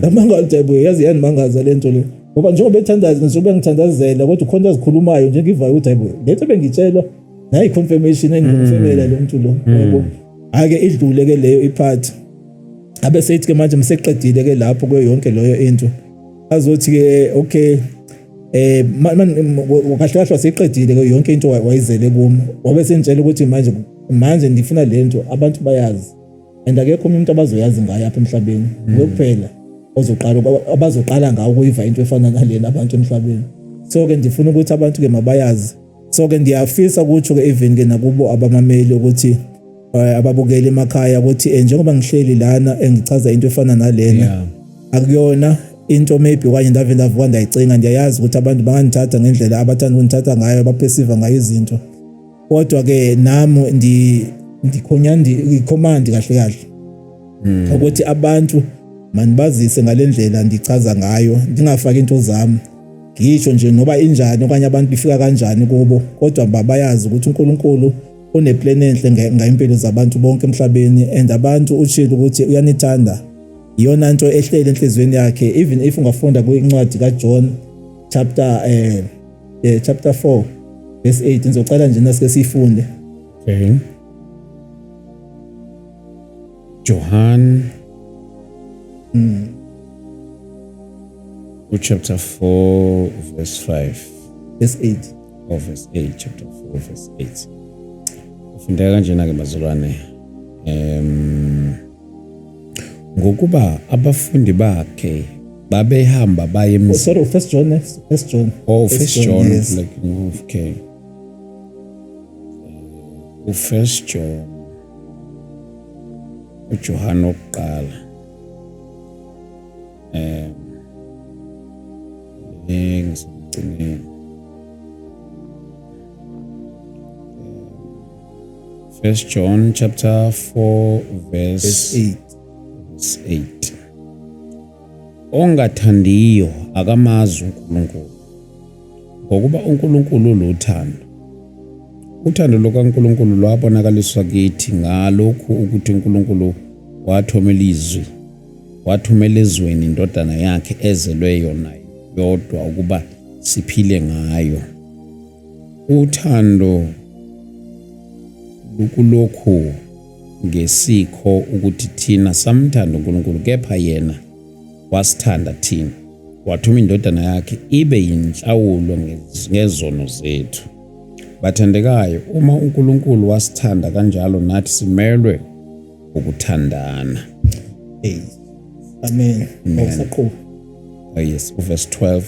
Lamangalo hayibo yazi yanimangaza lento le. Ngoba njengoba ethandaza njengoba ngithandazela kodwa ukhona ezikhulumayo nje ngivayo ukuthi hayibo lento bengitshelwa nayi confirmation engikonfirmela lo muntu lo yebo. Ake idlule ke leyo iphathi. Abe seyithi ke manje mseqedile ke lapho kuyo yonke leyo into. Azothi ke okay kahle kahle waseqedile ke yonke into wayizele kimi. Wabe senitshela ukuthi manje ndifuna lento abantu bayazi. And akekho umuntu abazoyazi ngayo apha emhlabeni. Kuphela abazoqala ngawo ukuyiva into efana nalena abantu emhlabeni. So ke ndifuna ukuthi abantu ke mabayazi. So ke ndiyafisa ukuthi ke even ke nakubo abamameli ukuthi ababukeli emakhaya ukuthi njengoba ngihleli lana engichaza into efana nalena akuyona into maybe kanye ndavuka ndayicinga ndiyayazi ukuthi abantu bangangithatha ngendlela abathanda ukunithatha ngayo abaphesiva ngayo izinto kodwa ke nami ngicommand kahle kahle ukuthi abantu manibazise ngalendlela ndichaza ngayo ndingafaki into zami ngisho nje noba injani okanye abantu bifika kanjani kubo kodwa bayazi ukuthi uNkulunkulu uneplan enhle ngempilo zabantu bonke emhlabeni and abantu utshilo ukuthi uyanithanda iyona into ehlele enhlizweni yakhe even if ungafunda kwincwadi kaJohn chapter 4 verse 8 ngizocela nje nasike sifunde. Okay. John chapter 4 verse 5 verse 8 verse 8 chapter 4 verse 8 ufundeka kanjena ke bazalwane ngokuba abafundi bakhe babehamba baye sorry first John yes. Like okay first John uJohn oqala First John chapter 4 verse 8 ongathandiyo akamazi uNkulunkulu ngokuba uNkulunkulu uthando lokaNkulunkulu lwabonakaliswa kithi ngalokhu ukuthi uNkulunkulu wathumela ezweni indodana yakhe ezelweyo nayo yodwa ukuba siphile ngayo. Uthando lukulokhu ngesikho ukuthi thina samthanda uNkulunkulu kepha yena wasithanda thina wathuma indodana yakhe ibe yinhlawulo ngezono zethu. Bathandekayo, uma uNkulunkulu wasithanda kanjalo nathi simelwe ukuthandana. Amen. Awusaqhubeka. Yes, verse 12.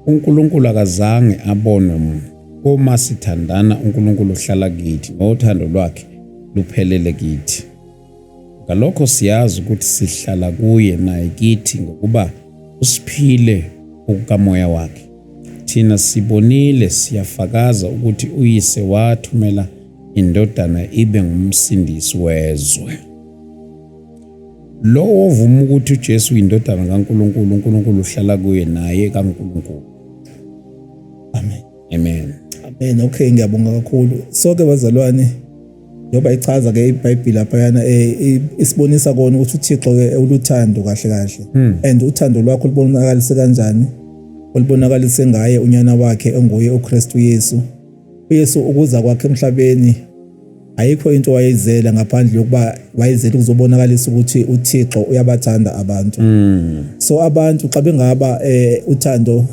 uNkulunkulu akazange abone uma sithandana uNkulunkulu uhlala kithi nothando lwakhe luphelele kithi. Ngalokho siyazi ukuthi sihlala kuye naye kithi ngokuba usiphile ukukamoya wakhe. Thina sibonile siyafakaza ukuthi uyise wathumela indodana ibe ngumsindisi wezwe. Lo ovuma ukuthi uJesu uyindodana kaNkulunkulu, uNkulunkulu uhlala kuye naye kaNkulunkulu. Amen. Amen. Amen. Okay, ngiyabonga kakhulu. So ke bazalwane, njoba ichaza ke iBhayibheli lapha yana isibonisa kona ukuthi uThixo ke uluthando kahle kahle. And uthando lwakho lubonakalise kanjani? Olubonakalise ngaye unyana wakhe enguye uKristu Yesu. uYesu ukuza kwakhe emhlabeni ayikho into wayezela ngaphandle yokuba wayezela ukuzobonakalisa ukuthi uThixo uyabathanda abantu. So abantu xa bengaba uthando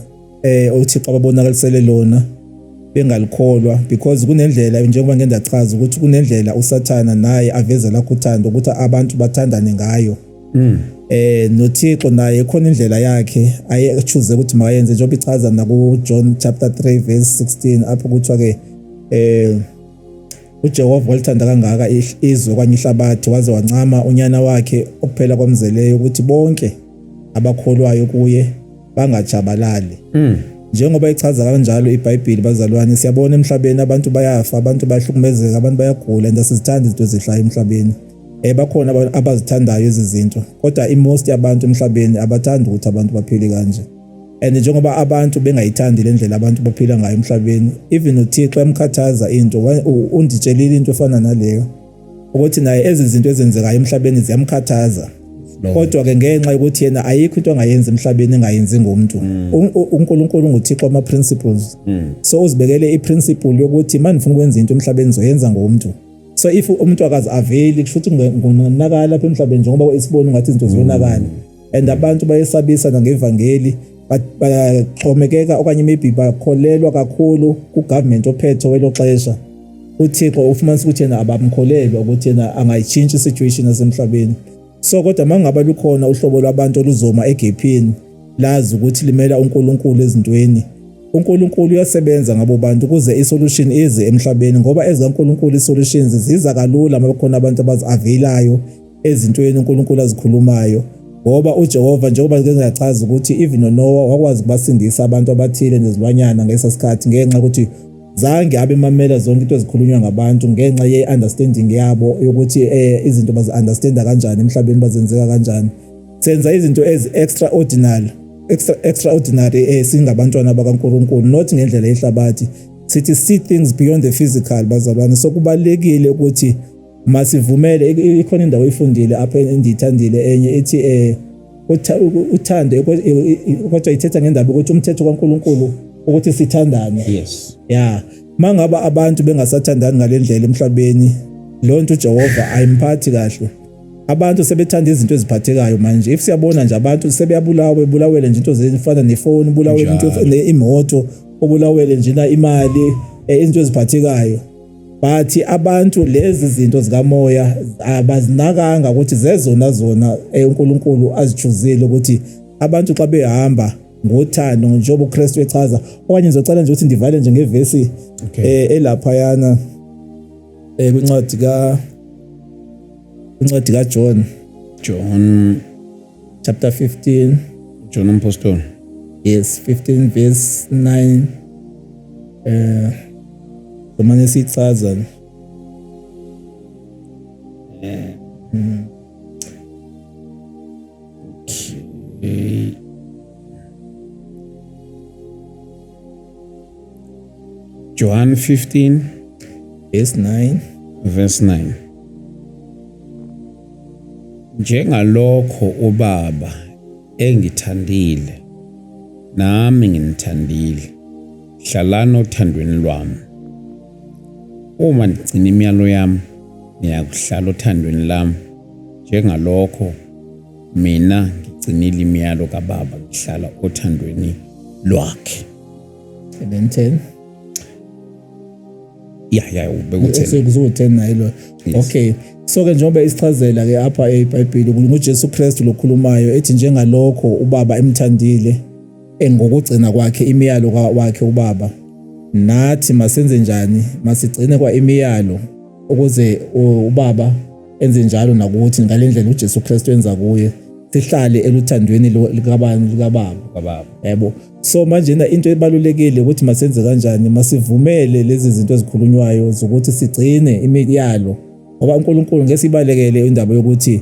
uThixo ababonakalisele lona bengalikholwa because kunendlela njengoba ngenda chaza ukuthi kunendlela uSathana naye aveza lakho uthando ukuthi abantu bathandane ngayo. NoThixo naye khona indlela yakhe ayechoose ukuthi mayenze njengoba ichaza na ku John chapter 3 verse 16 apho kuthiwa ke uJehova walithanda kangaka izwe kanye ihlabathi waze wancama unyana wakhe okuphela kwamzeleyo ukuthi bonke abakholwayo kuye bangajabalali. Njengoba ichaza kanjalo iBhayibheli bazalwane siyabona emhlabeni abantu bayafa, abantu bayahlukumezeka, abantu bayagula and asizithanda izinto ezihlayo emhlabeni. bakhona abazithandayo izinto kodwa most yabantu emhlabeni abathandi ukuthi abantu baphile kanje. And njengoba abantu bengayithandi le ndlela abantu baphila ngayo emhlabeni, even uThixo emkhathaza into unditshelile into efana naleyo ukuthi naye ezizinto ezenzekayo emhlabeni ziyamkhathaza. Kodwa ke ngenxa yokuthi yena ayikho into angayenza emhlabeni engayenzi ngomuntu. uNkulunkulu nguThixo ama principles. So uzibekele iprinciple yokuthi manifuna ukwenza into emhlabeni zoyenza ngomuntu. So if umuntu akazi aveli kusho ukuthi ngonakala lapha emhlabeni njengoba isibona ngathi izinto ziyonakala. And abantu bayesabisa ngevangeli baxhomekeka okanye maybe bakholelwa kakhulu kugovernment ophethe welo xesha. uThixo ufumanisa ukuthi yena abamkholelwa ukuthi yena angayichintsha isituation yasemhlabeni. So kodwa mangaba lukhona uhlobo lwabantu oluzoma egephini lazi ukuthi limela uNkulunkulu ezintweni, uNkulunkulu uyasebenza ngabo bantu kuze isolution ize emhlabeni, ngoba ezikaNkulunkulu isolutions ziza kalula makukhona abantu abazavelayo ezintweni uNkulunkulu azikhulumayo. Ngoba uJehova njengoba ngiyachaza ukuthi even noNoah wakwazi ukubasindisa abantu abathile nezilwanyana ngesasikhathi ngenxa ukuthi zange abe mamela zonke into ezikhulunywa ngabantu ngenxa ye-understanding yabo yokuthi izinto bazi-understanda kanjani emhlabeni bazenzeka kanjani. Senza izinto extraordinary singabantwana bakaNkulunkulu, not ngendlela yehlabathi. Sithi see things beyond the physical bazalwane. So kubalekile ukuthi masivumele, ikhona indawo ifundile apha endiyithandile enye ethi uthando kodwa ithetha ngendaba ukuthi umthetho kaNkulunkulu ukuthi sithandane. Yes. Yeah. Mangaba abantu bengasathandani ngalendlela emhlabeni, lonto uJehova ayimphathi kahle. Abantu sebethanda izinto eziphathekayo manje. If siyabona nje abantu sebeyabulawele nje into ezifana nefoni, bulawele into imoto, obulawele nje na imali, into eziphathekayo. But abantu lezi zinto zikamoya abazinakanga ukuthi zezona uNkulunkulu azichuzile ukuthi abantu xa behamba ngothando njengoba uKristu echaza. Okanye ngizocela nje ukuthi ndivale nje ngevesi elapha yana kwincwadi kaJohn chapter 15. John Apostle. Yes, 15 verse 9. Kumane sichaza. John 15 verse 9. Njengalokho uBaba engithandile nami nginithandile, hlalani othandweni lwami. Uma ndigcina imiyalo yami niyakuhlala othandweni lami, njengalokho mina ngigcinile imiyalo kaBaba ngihlala othandweni lwakhe. And then 10. Yeah, ubekuthi sekuzo10 nayilo. Okay. So ke njengoba isichazela ke apha eBhayibheli nguJesu Kristu lokhulumayo ethi njengalokho uBaba emthandile engokugcina kwakhe imiyalo wakhe uBaba, nathi masenze njani masigcine kwa imiyalo ukuze uBaba enze njalo nakuthi ngalendlela uJesu Kristu enza kuye sihlale eluthandweni likaBaba. Yebo. So manje into ebalulekile ukuthi masenze kanjani, masivumele lezi zinto ezikhulunywayo zokuthi sigcine imiyalo, ngoba uNkulunkulu ngesibalekele indaba yokuthi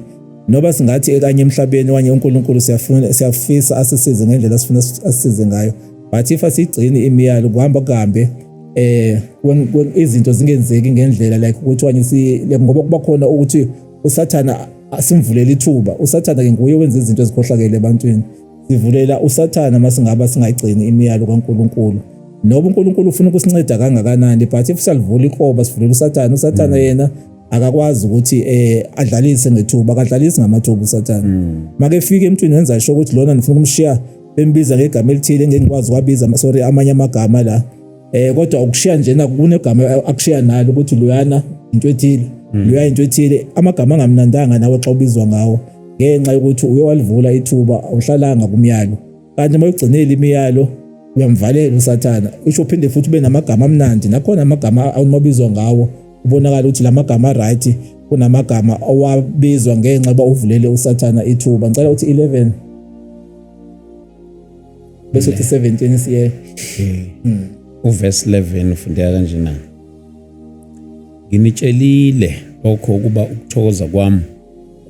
noba singathi ekanye emhlabeni wanye uNkulunkulu siyafisa asisize ngendlela sifuna asisize ngayo, but if asigcine imiyalo kuhambe izinto zingenzeki ngendlela like ukuthi wanye ngoba kuba khona ukuthi uSathana asimvulela ithuba. uSathana ke nguye wenza izinto ezikhohlakele ebantwini. Sivulela uSathana masingaba singayigcini imiyalo kaNkulunkulu. Noba uNkulunkulu ufuna ukusinceda kangakanani, but if salivula ikhoba sivulela uSathana yena akakwazi ukuthi adlalise ngethuba, akadlalisi ngamathuba uSathana. Make efika emntwini wenza sho ukuthi lona nifuna ukumshiya bembiza ngegama elithile engekwazi wabiza amanye amagama la. Kodwa ukushiya njena kunegama akushiya nalo ukuthi luyana into ethile, luya into ethile, amagama angamnandanga nawe xa ubizwa ngawo ngenxa yokuthi uye walivula ithuba awuhlalanga kumyalo. Kanti mayugcinele imiyalo uyamvalela uSathana. Usho phinde futhi ube namagama amnandi, nakhona amagama awumabizwa ngawo ubonakala ukuthi lamagama right kunamagama owabizwa ngenxa yoba uvulele uSathana ithuba. Ngicela ukuthi 11 bese uthi 17 siye. Uverse 11 ufundeka kanjena. Nginitshelile lokho kuba ukuthokoza kwami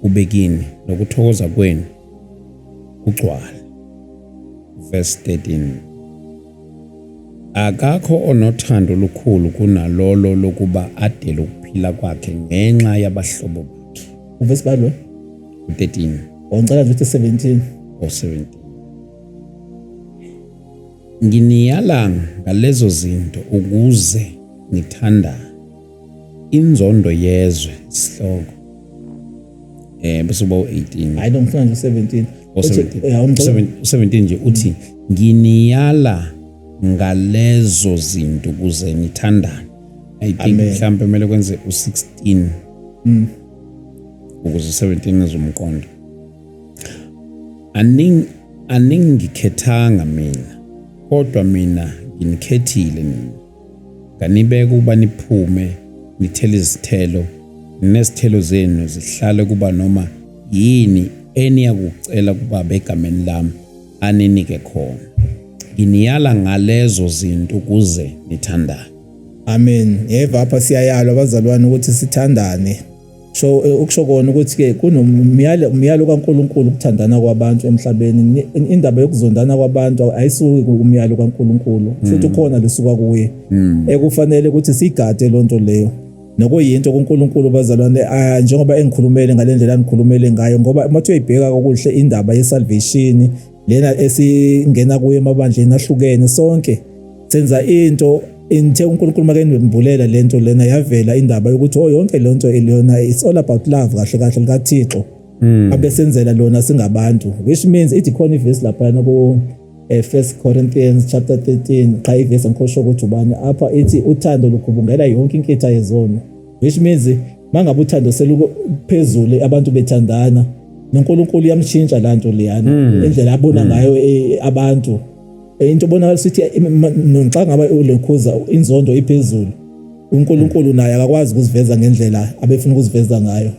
kube kini nokuthokoza kwenu kugcwale. Verse 13. Akakho onothando lukhulu kunalolo lokuba adele ukuphila kwakhe ngenxa yabahlobo bakhe. Uvesi balo 13 ngicela nje 17 or 17. Nginiyala ngalezo zinto ukuze ngithandane. Inzondo yezwe isihloko bese kuba 18. hayi ngifuna nje 17 17 nje uthi nginiyala ngalezo zinto ukuze nithandane. I think mhlambe kumele kwenze u16 ukuze 17 izomqondo. Aningikhethanga mina kodwa mina nginikhethile nina. Nganibeka ukuba niphume nithele izithelo nesithelo zenu zihlale kuba noma yini eniyakucela kuba begameni lami aninike khona. Nginiyala ngalezo zinto ukuze nithandane. Amen. Yeva apha siyayalwa abazalwane ukuthi sithandane. So ukusho kona ukuthi ke kunomyalo kaNkuluNkulu ukuthandana kwabantu emhlabeni. Indaba yokuzondana kwabantu ayisuki kumyalo kaNkuluNkulu futhi ukhona lisuka kuye. Ekufanele ukuthi sigade lonto leyo. Nokuyinto kuNkuluNkulu bazalwane njengoba engikhulumele ngalendlela engikhulumele ngayo ngoba mathe uyibheka okuhle indaba yesalvation lena esingena kuye emabandleni ahlukene sonke senza into inthe uNkulunkulu make nimbulela lento lena yavela indaba yokuthi yonke lonto eliyona it's all about love kahle kahle likaThixo abesenzela lona singabantu, which means ithi khona iverse lapha ku 1 Corinthians chapter 13 xa iverse angikhosho ukuthi ubani apha ithi uthando lugubungela yonke inkitha yezono, which means mangabe uthando seluphezulu abantu bethandana noNkulunkulu yamshintsha lanto leyana indlela abona ngayo abantu into bonakala sithi nxa ngaba ulekhuza inzondo iphezulu uNkulunkulu naye akakwazi ukuziveza ngendlela abefuna ukuziveza ngayo.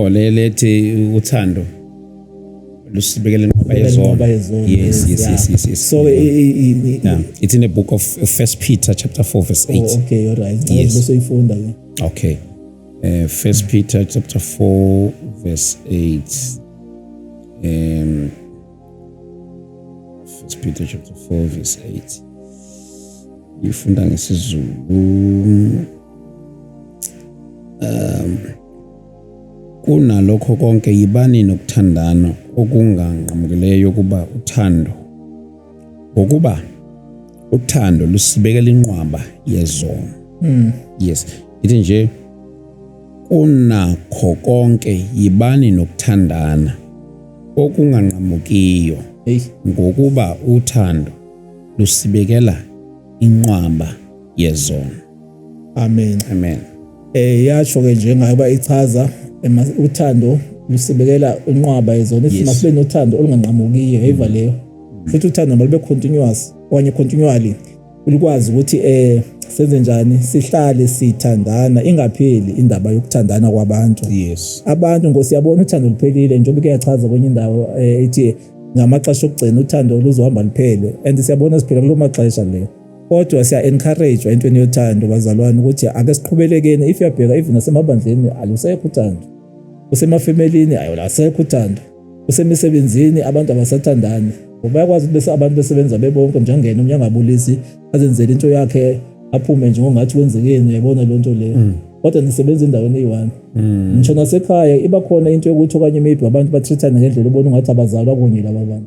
Lethi uthando lusibekele inqoba yezono. Yes. So it's in the book of 1 Peter chapter 4 verse 8. Okay, all right. Yes. Bese uyifunda ke. Okay. 1 Peter chapter 4 verse 8. 1 Peter chapter 4 verse 8. Yifunda ngesizulu. Kunalokho konke yibani nokuthandana okunganqamukileyo kuba uthando. Ngokuba uthando lusibekela inqwaba yezono. Yes. Ithi nje kunakho konke yibani nokuthandana okunganqamukiyo ngokuba uthando lusibekela inqwaba yezono. Amen. Amen. Yasho ke njengoba ichaza uthando lusibekela inqwaba yezono masibe nothando olunganqamukiyo eva leyo. Futhi uthando malube continuous okanye continually ulikwazi ukuthi senze njani sihlale sithandana ingapheli indaba yokuthandana kwabantu. Yes. Abantu ngosiyabona uthando luphelile njengoba kuyachaza kwenye indawo ethi ngamaxesha okugcina uthando luzohamba liphele and siyabona siphila kulo maxesha leyo. Kodwa siya encourage entweni yothando bazalwane ukuthi ake siqhubelekeni. If uyabheka even nasemabandleni alusekho uthando, usemafemelini ayolasekho uthando, usemisebenzini abantu abasathandani ngoba bayakwazi bese abantu besebenza bebonke njengena umuntu angabulisi azenzele into yakhe aphume nje ngongathi wenzekeni uyabona lonto leyo. Kodwa nisebenza endaweni eyi1 ngisho nasekhaya iba khona into yokuthi okanye maybe abantu batrithana ngendlela ubona ungathi abazalwa kunye laba bantu.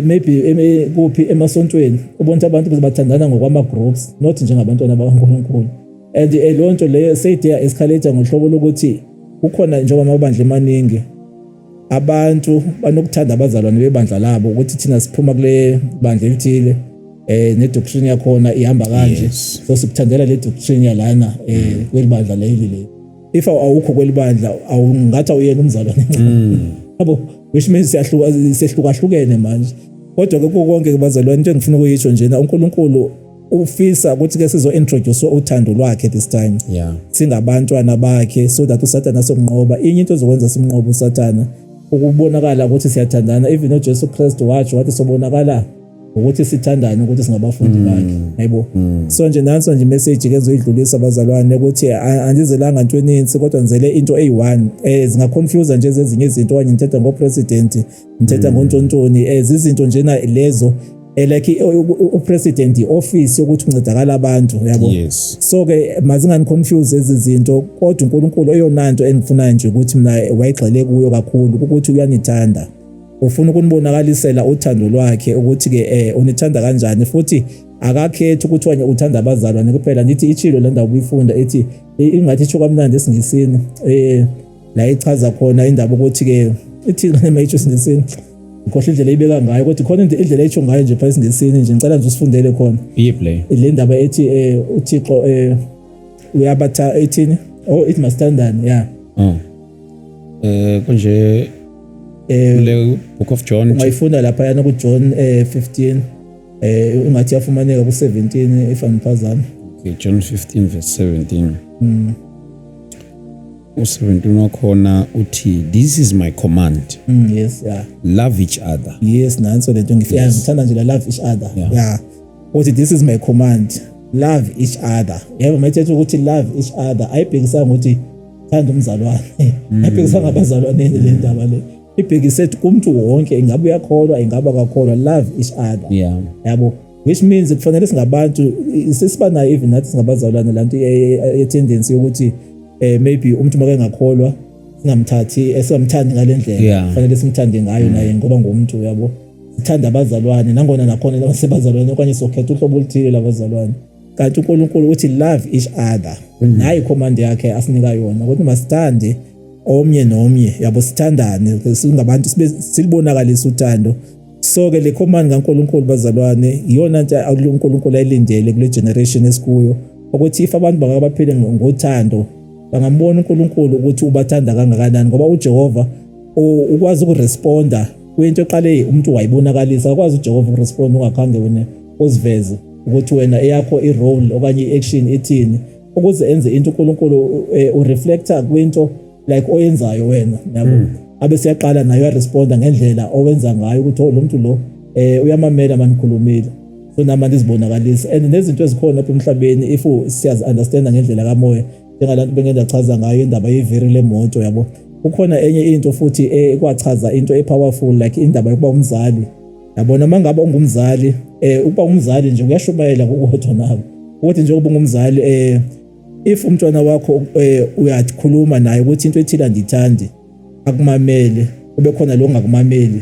Maybe kuphi emasontweni ubona abantu bathandana ngokwama groups not njengabantwana bakaNkulunkulu and lonto leyo seyidea escalate ngohlobo lokuthi kukhona njengoba amabandla emaningi abantu banokuthanda abazalwane bebandla labo ukuthi thina siphuma kule bandla elithile nedoctrine yakhona ihamba kanje. So sikuthandela le doctrine yalana kwelibandla leli. If awukho kwelibandla awungathi uyena umzalwane yabo, which means siyahlukahlukene manje. Kodwa ke konke bazalwane into engifuna ukuyisho nje na uNkulunkulu ufisa ukuthi ke sizo introduce uthando lwakhe this time. Singabantwana bakhe so that uSathana sokunqoba. Inye into ezokwenza simnqobe uSathana ukubonakala ukuthi siyathandana. Even uJesu Kristu wathi sobonakala ukuthi sithandane ukuthi singabafundi bakhe yabo. So nje nanso nje message ke ezoyidlulisa abazalwane ukuthi andizelanga into eninzi kodwa ngizele into eyi1 zingaconfuse nje ezinye izinto okanye ngithetha ngopresident ngithetha ngontontoni izinto njena lezo like upresident office yokuthi uncedakala abantu yabo. Yes. So ke mazingani confuse izinto kodwa uNkulunkulu eyona nto engifuna nje ukuthi mina wayigxile kuyo kakhulu ukuthi uyanithanda, ufuna ukunibonakalisela uthando lwakhe ukuthi ke unithanda kanjani futhi akakhethi ukuthi wena uthanda abazalwane kuphela. Nithi ichilo le ndawo uyifunda ethi ingathi isho kamnandi esingisini la ichaza khona indaba ukuthi ke ithi noma isho esingisini ukhohle indlela ibeka ngayo kodwa khona indlela esho ngayo nje phakathi ngesini nje ngicela nje usifundele khona iplay le ndaba ethi uThixo uyabatha ethini it must stand yeah konje le book of John ungayifunda lapha yana ku John 15 ungathi yafumaneka ku 17 if angiphazami. Okay, John 15 verse 17. U17 wakhona uthi this is my command. Yes, yeah. Love each other. Yes, nanso lento ngithanda nje la love each other. Yeah. Uthi this is my command. Love each other. Yebo mayithethe ukuthi love each other ayibhekisa ukuthi thanda umzalwane. Ayibhekisa ngabazalwane le ndaba le. Ibhekise kumuntu wonke ingabe uyakholwa ingaba akakholwa love each other. Yeah. Yabo. Which means kufanele singabantu sisibana even nathi singabazalwane lanto tendency yokuthi maybe umuntu make ngakholwa singamthathi esamthandi ngalendlela kufanele simthande ngayo naye ngoba ngumuntu yabo. Sithanda abazalwane nangona nakhona labasebazalwane okanye sokhetha uhlobo oluthile labazalwane. Kanti uNkulunkulu uthi love each other. Nayi command yakhe asinika yona ukuthi masithande omnye nomnye yabo sithandane singabantu sibonakalisa uthando. So ke le command kaNkulunkulu bazalwane iyona nto uNkulunkulu ayilindele kule generation esikuyo ukuthi if abantu bangabaphile ngothando bangambona uNkulunkulu ukuthi ubathanda kangakanani ngoba uJehova ukwazi ukuresponda kwinto eqale umuntu wayibonakalisa akwazi uJehova uresponda ungakhange wena uziveze ukuthi wena eyakho irole okanye iaction ethini ukuze enze into uNkulunkulu ureflecta kwinto like oyenzayo wena yabo. Abe siyaqala nayo uyaresponda ngendlela owenza ngayo ukuthi lo muntu lo uyamamela manikhulumile. So namanje izibonakalisa and nezinto ezikhona lapha emhlabeni if siyazi understand ngendlela kamoya njengalantu bengenda chaza ngayo indaba yeviri lemoto yabo. Kukhona enye into futhi ekwachaza into epowerful like indaba yokuba umzali yabona mangaba ungumzali ukuba umzali nje uyashumayela kukodwa nawe ukuthi nje ukuba ungumzali if umntwana wakho uyakhuluma naye ukuthi into ethila ndithandi akumamele kube khona lo ongakumameli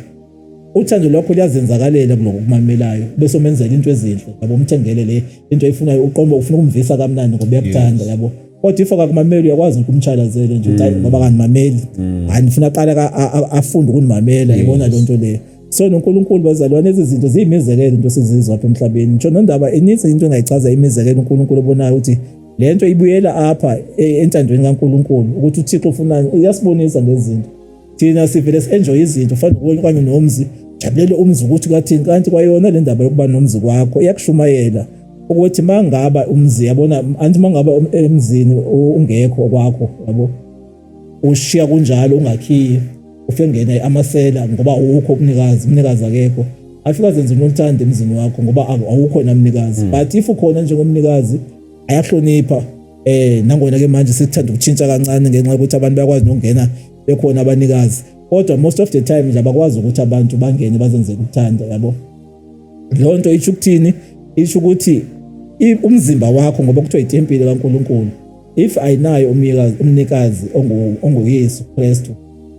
uthando lwakho liyazenzakalela kuloko kumamelayo bese umenzela into ezinhle yabo umthengele le into ayifunayo uqomba ufuna ukumvisa kamnandi ngoba uyakuthanda yabo. Kodwa if akakumameli uyakwazi ukumchalazela nje ukuthi ngoba kanimameli anifuna aqala afunde ukunimamela yibona le nto le. So noNkulunkulu bazalwane izinto ziyimizekelo into sizizwa apha emhlabeni ngisho nondaba ininzi into engayichaza imizekelo uNkulunkulu obonayo ukuthi lento ibuyela apha entandweni kaNkulunkulu ukuthi uThixo ufuna uyasibonisa lezinto thina sivele enjoy izinto fanele ukubona kanye nomzi jabulele umzi ukuthi kathini kanti kwayona le ndaba yokuba nomzi kwakho iyakushumayela ukuthi mangaba umzi yabona anti mangaba emzini ungekho kwakho yabo ushiya kunjalo ungakhiyi ufike ngene amasela ngoba awukho umnikazi akekho afika zenza unothanda emzini wakho ngoba awukho namnikazi. But if ukhona njengomnikazi ayahlonipha nangona ke manje sithanda ukutshintsha kancane ngenxa ukuthi abantu bayakwazi nokungena bekhona abanikazi kodwa most of the time nje abakwazi ukuthi abantu bangene bazenzele ukuthanda yabo. Lo nto isho ukuthini isho ukuthi umzimba wakho ngoba kuthiwa itempile kaNkulunkulu if ayinayo umnikazi onguYesu Kristu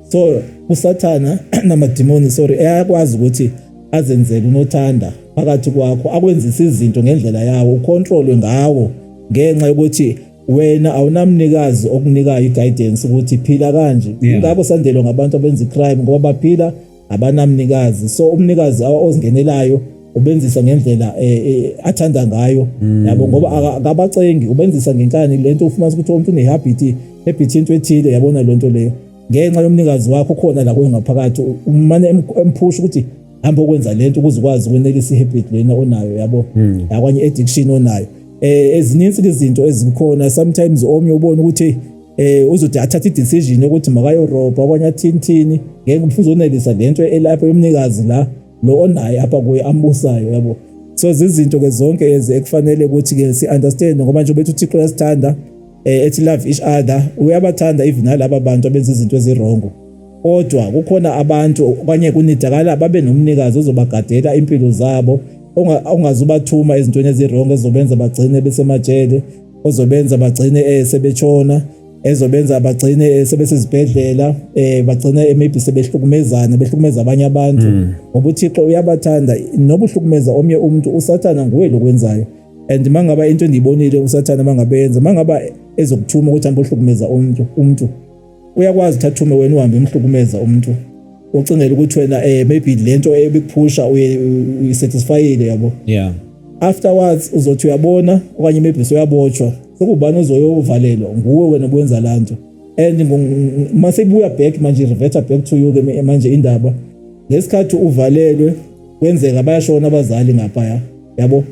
so uSathana namademoni ayakwazi ukuthi azenzele unothanda phakathi kwakho akwenzisa izinto ngendlela yawo ucontrolwe ngawo ngenxa yokuthi wena awunamnikazi okunikayo iguidance ukuthi phila kanje. Ngakho sandelwa ngabantu abenza icrime ngoba baphila abanamnikazi. So umnikazi ozingenelayo ubenzisa ngendlela athanda ngayo yabo ngoba akabacengi ubenzisa ngenkani lento ufumana ukuthi umuntu unehabit into ethile yabona lonto leyo ngenxa yomnikazi wakho khona la kwengaphakathi umane emphusha ukuthi hamba ukwenza lento ukuze ukwazi ukwenelisa ihabit lena onayo yabo yakwanye addiction onayo. Ezininzi izinto ezikhona sometimes omnye ubona ukuthi uzothi athatha idecision ukuthi makayo roba kwanye athintini ngeke umfuzo onelisa lento elapha yomnikazi la lo onaye apha kuye ambusayo yabo. So zizinto ke zonke ekufanele ukuthi ke si understand ngoba nje bethu uThixo uyasithanda ethi love each other, uyabathanda even nalabo bantu abenza izinto ezirongo. Kodwa kukhona abantu okanye kunidakala babe nomnikazi ozobagadela impilo zabo, ongazubathuma ezintweni ezirongo ezobenza bagcine besemajele, ozobenza bagcine sebetshona, ezobenza bagcine sebesezibhedlela, bagcine maybe behlukumeza abanye abantu. Ngoba uThixo uyabathanda, noba uhlukumeza omnye umuntu, usathana nguwe lokwenzayo. And mangaba into endiyibonile usathana mangabenza, mangaba ezokuthuma ukuthi hambe uhlukumeza umuntu, uyakwazi uthathume wena uhambe umhlukumeza umuntu, ucingela ukuthi wena maybe lento ebikuphusha uyisatisfyile yabo. Yeah. Afterwards uzothi uyabona okanye maybe soyabotshwa, sekubani ozoyovalelwa nguwe wena obenza lanto. And mase ibuya back manje revert back to you ke manje indaba ngesikhathi uvalelwe kwenzeka bayashona abazali ngapha yabo.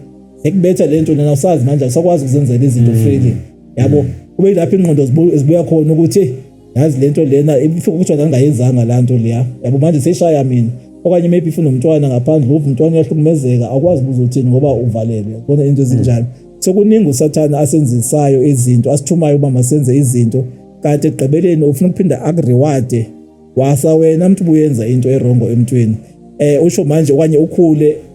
Ekubetha lento lena usazi manje usakwazi ukuzenzela izinto freely yabo. Kube lapha ingqondo zibuya khona ukuthi yazi lento lena ifika ukuthi angayenzanga lanto leya yabo, manje seshaya mina okanye maybe ifuna umntwana ngaphandle, uva umntwana uyahlukumezeka akwazi ukuzothini ngoba uvalelwe. Yabona into ezinjalo. So kuningi usathana asenzisayo izinto, asithumayo uba masenze izinto, kanti ekugqibeleni ufuna ukuphinda akureward wasa wena mntu ubuyenza into erongo emntwini. Usho manje okanye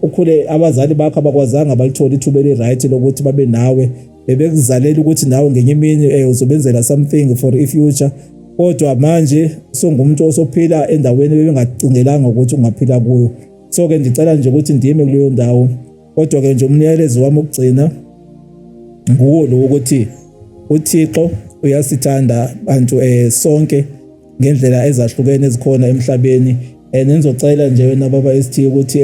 ukhule abazali bakho abakwazanga balithola ithuba eli-right lokuthi babe nawe, bebekuzalela ukuthi nawe ngenye imini uzobenzela something for i-future. Kodwa manje songumuntu osophila endaweni bebengacingelanga ukuthi ungaphila kuyo. So ke ndicela nje ukuthi ndime kuleyo ndawo. Kodwa ke nje umyalezo wami ukugcina nguwo lo ukuthi uThixo uyasithanda bantu sonke ngendlela ezahlukene ezikhona emhlabeni. Nenzocela nje wena baba ST ukuthi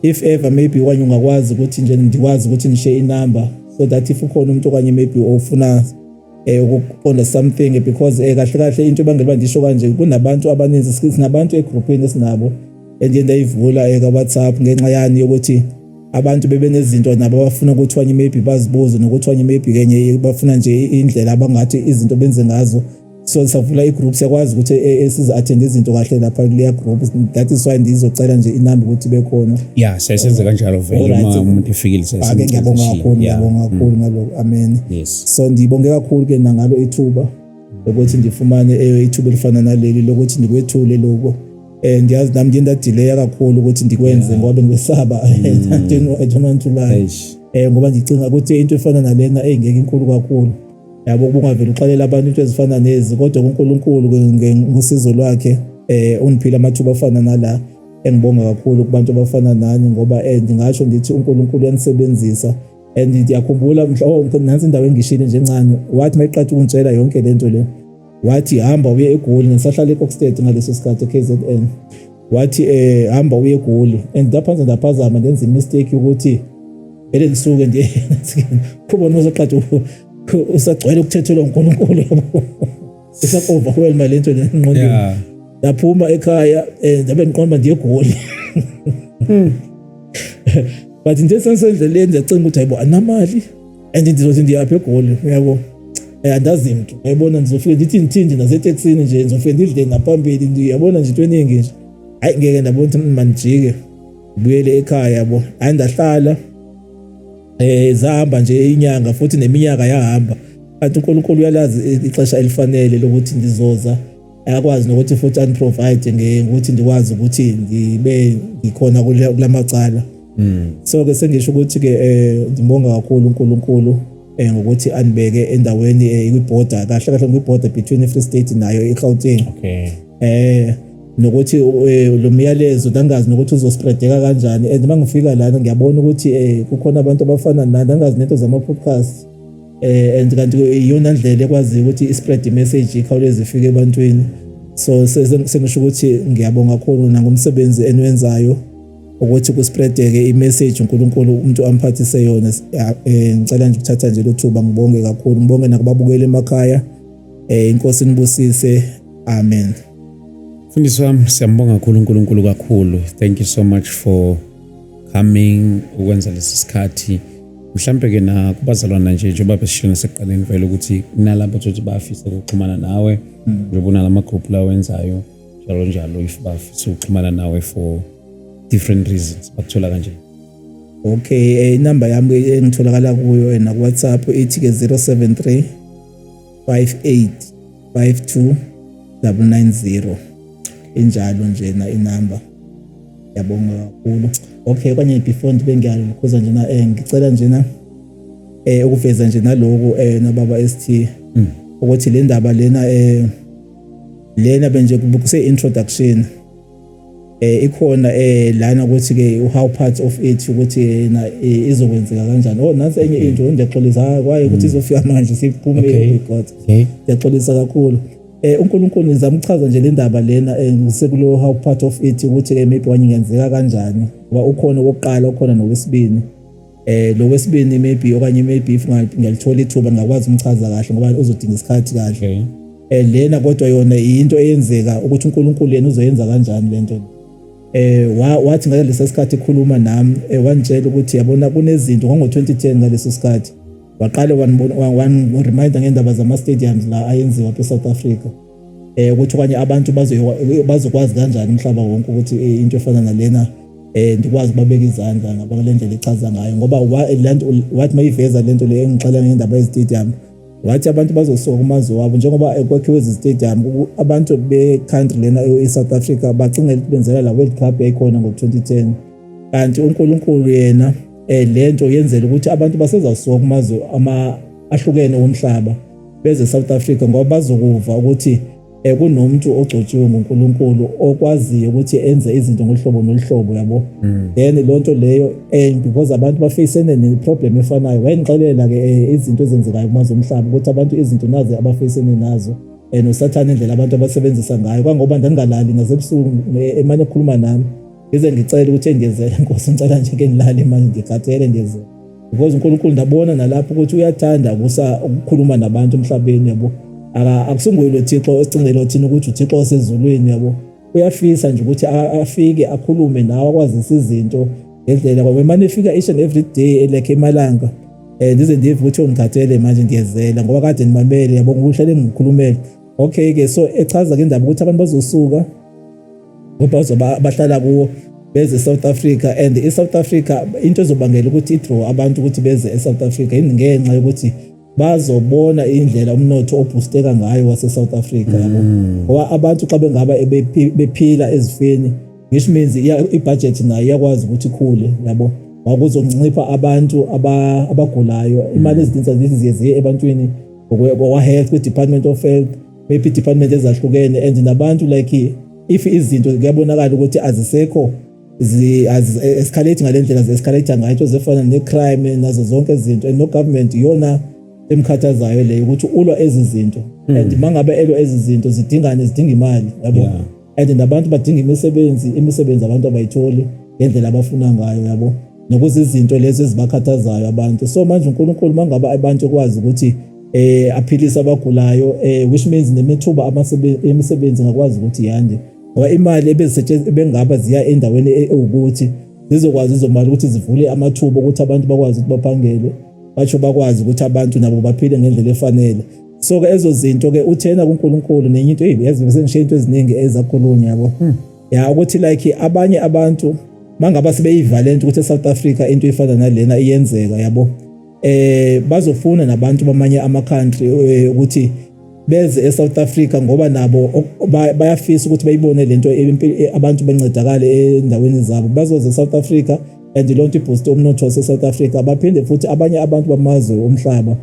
if ever maybe wanye ungakwazi ukuthi nje ndikwazi ukuthi ngishe inamba, so that if ukhona umuntu okanye maybe ofuna ukuqonda something, because kahle into ebangela ndisho kanje kunabantu abaninzi, sinabantu egroupini esinabo endiye ndayivula ka-WhatsApp ngenxa yani yokuthi abantu bebenezinto nabo abafuna ukuthi wanye maybe bazibuze nokuthi wanye maybe kenye bafuna nje indlela abangathi izinto benze ngazo. So savula igroup siyakwazi ukuthi siza attend izinto kahle lapha kuleya group. That is why ndizocela nje inamba ukuthi bekhona. Yeah, siyasenza kanjalo vele uma umuntu efikile siyasenza. Ngiyabonga kakhulu ngalokho. Amen. Yes. So ndibonge kakhulu ke nangalo ithuba ukuthi ndifumane ithuba elifana naleli lokuthi ndikwethule lokho. Ndiyazi nami ngiye ndadelay kakhulu ukuthi ndikwenze ngoba ngiwesaba. I don't want to lie. Ngoba ndicinga ukuthi into efana nalena engeke inkulu kakhulu. Yabo kungavela uxalela abantu into ezifana nezi, kodwa uNkulunkulu ngosizo lwakhe uniphila amathuba afana nala. Engibonga kakhulu kubantu abafana nani ngoba ndingasho ndithi uNkulunkulu uyanisebenzisa. And ndiyakhumbula nansi indawo engishile nje encane, wathi mayiqathi ukungitshela yonke lento le, wathi hamba uye eGoli, ngisahlala eKokstad ngaleso sikhathi eKZN. Wathi hamba uye eGoli, and ndaphazama ndenza imistake ukuthi vele ngisuke ndiye kubona uzoqathi usagcwele ukuthethelwa uNkulunkulu yabo. Isakoverwhelm lento lengqondo. Ndaphuma ekhaya ndabe ngiqonda ndiye eGoli. But nje sensendleleni ndiyacinga ukuthi hayibo anamali and ndizothi ndiyapha eGoli yabo. Andazi mntu ngiyabona ndizofika ndithi ngithindi naseTexini nje ndizofika ndidle ngaphambili ndiyabona nje into eningi nje. Hayi ngeke ndabona ukuthi manijike ngibuyele ekhaya yabo. Hayi ndahlala zahamba nje inyanga futhi neminyaka yahamba, kanti uNkulunkulu uyalazi ixesha elifanele lokuthi ndizoza, akwazi nokuthi futhi unprovide ngokuthi ndikwazi ukuthi ngibe ngikhona kulamacala. So ke sengisho ukuthi ke ngibonga kakhulu uNkulunkulu ngokuthi anibeke endaweni kwiborder, kahle kwiborder between iFree State nayo eGauteng. Okay. Nokuthi lo myalezo ndangazi nokuthi uzospreadeka kanjani, and mangifika lana ngiyabona ukuthi kukhona abantu abafana nani, ndangazi nento zama podcast and kanti iyona ndlela ekwazi ukuthi ispread imessage ikhawuleze ifike ebantwini. So sengisho ukuthi ngiyabonga kakhulu nangomsebenzi enwenzayo ukuthi kuspreadeke imessage uNkulunkulu umuntu amphathise yona. Ngicela nje ukuthatha nje lo thuba ngibonge kakhulu, ngibonge nakubabukeli emakhaya. Inkosi nibusise. Amen. Mfundisi wami siyambonga kakhulu uNkulunkulu kakhulu. Thank you so much for coming ukwenza lesi sikhathi. Mhlambe ke na kubazalwana nje njengoba besishona seqaleni vele ukuthi kunalabo ukuthi bafisa ukuxhumana nawe, njengoba nalama group la wenzayo njalo if bafisa ukuxhumana nawe for different reasons bakuthola kanje. Okay, inamba yami engitholakala kuyo na WhatsApp ethi ke 073 58 52 990 injalo nje na inamba. Yabonga kakhulu. Okay, kwanye before ndibe ngiyakhuza nje na ngicela nje na ukuveza nje naloku nababa ST ukuthi le ndaba lena benje kuse introduction ikhona lana ukuthi ke how part of it ukuthi na izokwenzeka kanjani. Nansi enye into ndexolisa kwaye ukuthi izofika manje siphume God. Ndexolisa kakhulu. uNkulunkulu nizamchaza nje le ndaba lena sekulo how part of it ukuthi maybe wanyengenzeka kanjani ngoba ukhona oqala ukhona nowesibini. Lo wesibini maybe okanye maybe if ngiyalithola ithuba ngakwazi umchaza kahle ngoba uzodinga isikhathi kahle. Lena kodwa yona into eyenzeka ukuthi uNkulunkulu yena uzoyenza kanjani lento. Wathi ngalesa sikhathi ekhuluma nami wanitshela ukuthi yabona kunezinto ngo2010 ngaleso sikhathi waqala one reminder ngendaba zama stadiums la ayenziwa eSouth Africa. Ukuthi kwanye abantu bazokwazi kanjani umhlaba wonke ukuthi into efana nalena ndikwazi babeka izandla ngaba le ndlela echaza ngayo ngoba wathi mayiveza lento le engixela ngendaba yestadium wathi abantu bazosuka kumazwe wabo njengoba kwakhiwe izistadium abantu be-country lena eSouth Africa bacingela ukuthi benzela la World Cup yayikhona ngo2010 kanti uNkulunkulu yena lento yenzela ukuthi abantu basezasuka kumazwe ahlukene womhlaba beze South Africa ngoba bazokuva ukuthi kunomuntu ogcotshiwe nguNkulunkulu okwaziyo ukuthi enze izinto ngohlobo nohlobo yabo. Then lonto leyo because abantu bafacene neproblem efanayo wayengixelela ke izinto ezenzekayo kumazwe omhlaba ukuthi abantu izinto nazi abafacene nazo noSathane indlela abantu abasebenzisa ngayo kangoba ndangalali ngasebusuku emane ekhuluma nami ngize ngicela ukuthi engezele Nkosi ngicela nje ke ngilale manje ngikhathele ngezele because uNkulunkulu ndabona nalapho ukuthi uyathanda ukukhuluma nabantu emhlabeni yabo. Akusunguyilo Thixo esicingelo thina ukuthi uThixo osezulwini yabo uyafisa nje ukuthi afike akhulume nawe akwazisa izinto ngendlela kwabe manje efika each and every day like emalanga ndize ndive ukuthi ungikhathele manje ngiyezela ngoba kade nimamele yabo ngihlale ngikhulumela. Okay ke so echaza ke indaba ukuthi abantu bazosuka ngoba bahlala kuwo beze South Africa and eSouth Africa into ezobangela ukuthi idraw abantu ukuthi beze eSouth Africa ingenxa yokuthi bazobona indlela umnotho oboosteka ngayo wase-South Africa yabo ngoba abantu xa bengaba bephila ezifeni which means ibudget nayo iyakwazi ukuthi ikhule yabo ngokuzoncipha abantu abagulayo imali ezininzi ziye ebantwini ngokwa health kwi-Department of Health maybe department ezahlukene and nabantu like if izinto kuyabonakala ukuthi azisekho escalate ngalendlela ze-escalate ngayo into zefana ne-crime nazo zonke izinto and no government yona emkhathazayo le ukuthi ulwa ezizinto and mangabe elwa ezizinto zidinga imali yabo and nabantu badinga imisebenzi abantu abayitholi ngendlela abafuna ngayo yabo nokuzi izinto lezo ezibakhathazayo abantu. So manje uNkulunkulu mangabe abantu ekwazi ukuthi aphilisa abagulayo which means nemithuba imisebenzi ngakwazi ukuthi yande ngoba imali ebengaba ziya endaweni ukuthi zizokwazi izomali ukuthi zivule amathuba ukuthi abantu bakwazi ukuthi baphangele batsho bakwazi ukuthi abantu nabo baphile ngendlela efanele. So ke ezo zinto ke uthena kuNkulunkulu nenye into yazi ngisho into eziningi ezakhulunywa yabo ya ukuthi like abanye abantu mangaba sebeyivalent ukuthi eSouth Africa into efana nalena iyenzeka yabo bazofuna nabantu bamanye ama-country ukuthi beze eSouth Africa ngoba nabo bayafisa ukuthi bayibone lento abantu bancedakale endaweni zabo bazoze eSouth Africa and lonto iboost umnotho waseSouth Africa baphinde futhi abanye abantu bamazwe omhlaba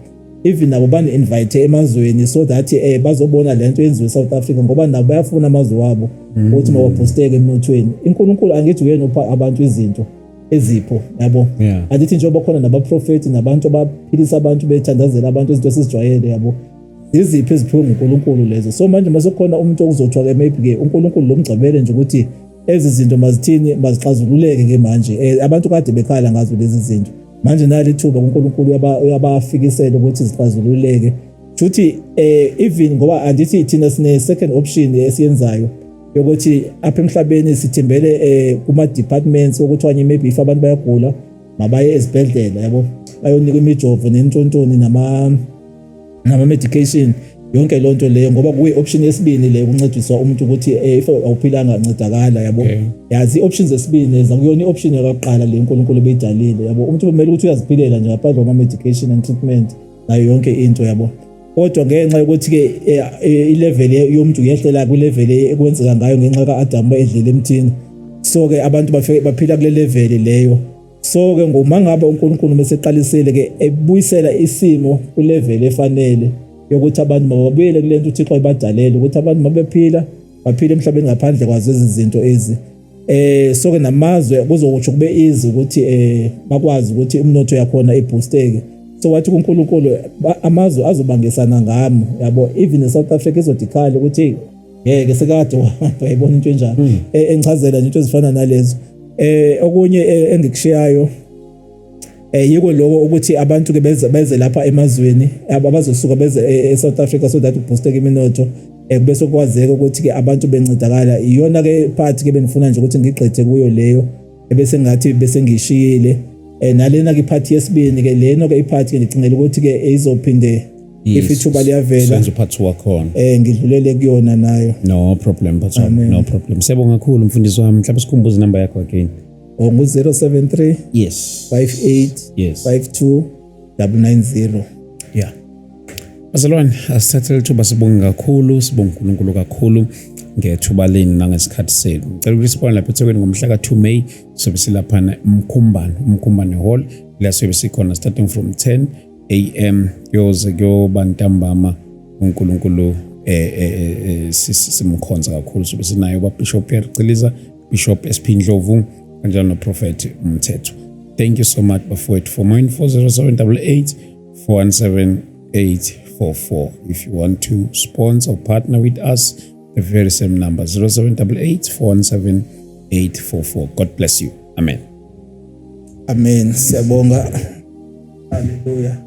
even nabo bani invite emazweni so that bazobona lento yenziwe eSouth Africa ngoba nabo bayafuna amazwe wabo ukuthi mawaboosteke emnothweni. uNkulunkulu angithi uyena upha abantu izinto ezipho yabo andithi njengoba khona nabaprofeti nabantu abaphilisa abantu bethandazela abantu izinto esizijwayele yabo iziphi eziphiwe nguNkulunkulu lezo. So manje masekhona umuntu okuzothwa ke maybe ke uNkulunkulu lomgcibele nje ukuthi ezi zinto mazithini mazixazululeke ke manje abantu kade bekhala ngazo lezi zinto manje nali thuba uNkulunkulu uyabafikisela ukuthi zixazululeke futhi even ngoba andithi thina sine second option esiyenzayo yokuthi apha emhlabeni sithembele kuma departments ukuthi wanye maybe if abantu bayagula mabaye esibhedlela yabo bayonika imijovo nentontoni nama medication yonke lonto leyo ngoba kuyi option yesibini le ukuncediswa umuntu ukuthi if awuphilanga ancedakala yabo yazi options zesibini zakuyona ioption yokuqala le uNkulunkulu beyidalile yabo umuntu kumele ukuthi uyaziphilela nje ngaphandle kwama medication and treatment nayo yonke into yabo kodwa ngenxa yokuthi ke ilevel yomuntu yehlela ku level ekwenzeka ngayo ngenxa kaAdam edlela emthini so ke abantu baphila kule level leyo so ke ngoma ngabe uNkulunkulu meseqalisile ke ebuyisela isimo ku level efanele yokuthi abantu mababuyele kulento uThixo ayibadalela ukuthi abantu mabephila baphile emhlabeni ngaphandle kwazo izinto ezi so ke namazwe kuzokuthi kube easy ukuthi bakwazi ukuthi umnotho yakhona iboosteke so wathi uNkulunkulu amazwe azobangesana ngamo yabo even eSouth Africa izodikhala ukuthi ngeke sekade wayibona into enjani engichazela nje into ezifana nalezo okunye engikushiyayo yiko lokho ukuthi abantu ke beze lapha emazweni abazosuka beze eSouth Africa so that boosteke iminotho bese kwazeka ukuthi ke abantu bencedakala iyona ke part ke benifuna nje ukuthi ngigqithe kuyo leyo bese ngathi bese ngishiyile nalena ke part yesibini ke leno ke ipart ke ngicingela ukuthi ke izophinde if ithuba liyavela senze part wakhona ngidlulele kuyona nayo no problem but no problem siyabonga kakhulu mfundisi wami mhlawumbe sikhumbuze number yakho again ngo-073 yes 58 yes 52 990 yeah bazalwane asithathele ithuba sibonge kakhulu sibonge uNkulunkulu kakhulu ngethuba leni nangesikhathi senu ngicela ukuthi sibone lapha eThekwini ngomhla ka2 May sobe silapha umkhumbane hall la sobe sikhona starting from 10 am yoze kuyobantambama uNkulunkulu simkhonza kakhulu sobe sinayo uBishop Pierre Ciliza Bishop SP Ndlovu kanjalo noProphet Mthetho. Thank you so much bafowethu for more info 0788 417 844 if you want to sponsor or partner with us the very same number 0788 417 844. God bless you. Amen. Amen. Siyabonga. Hallelujah.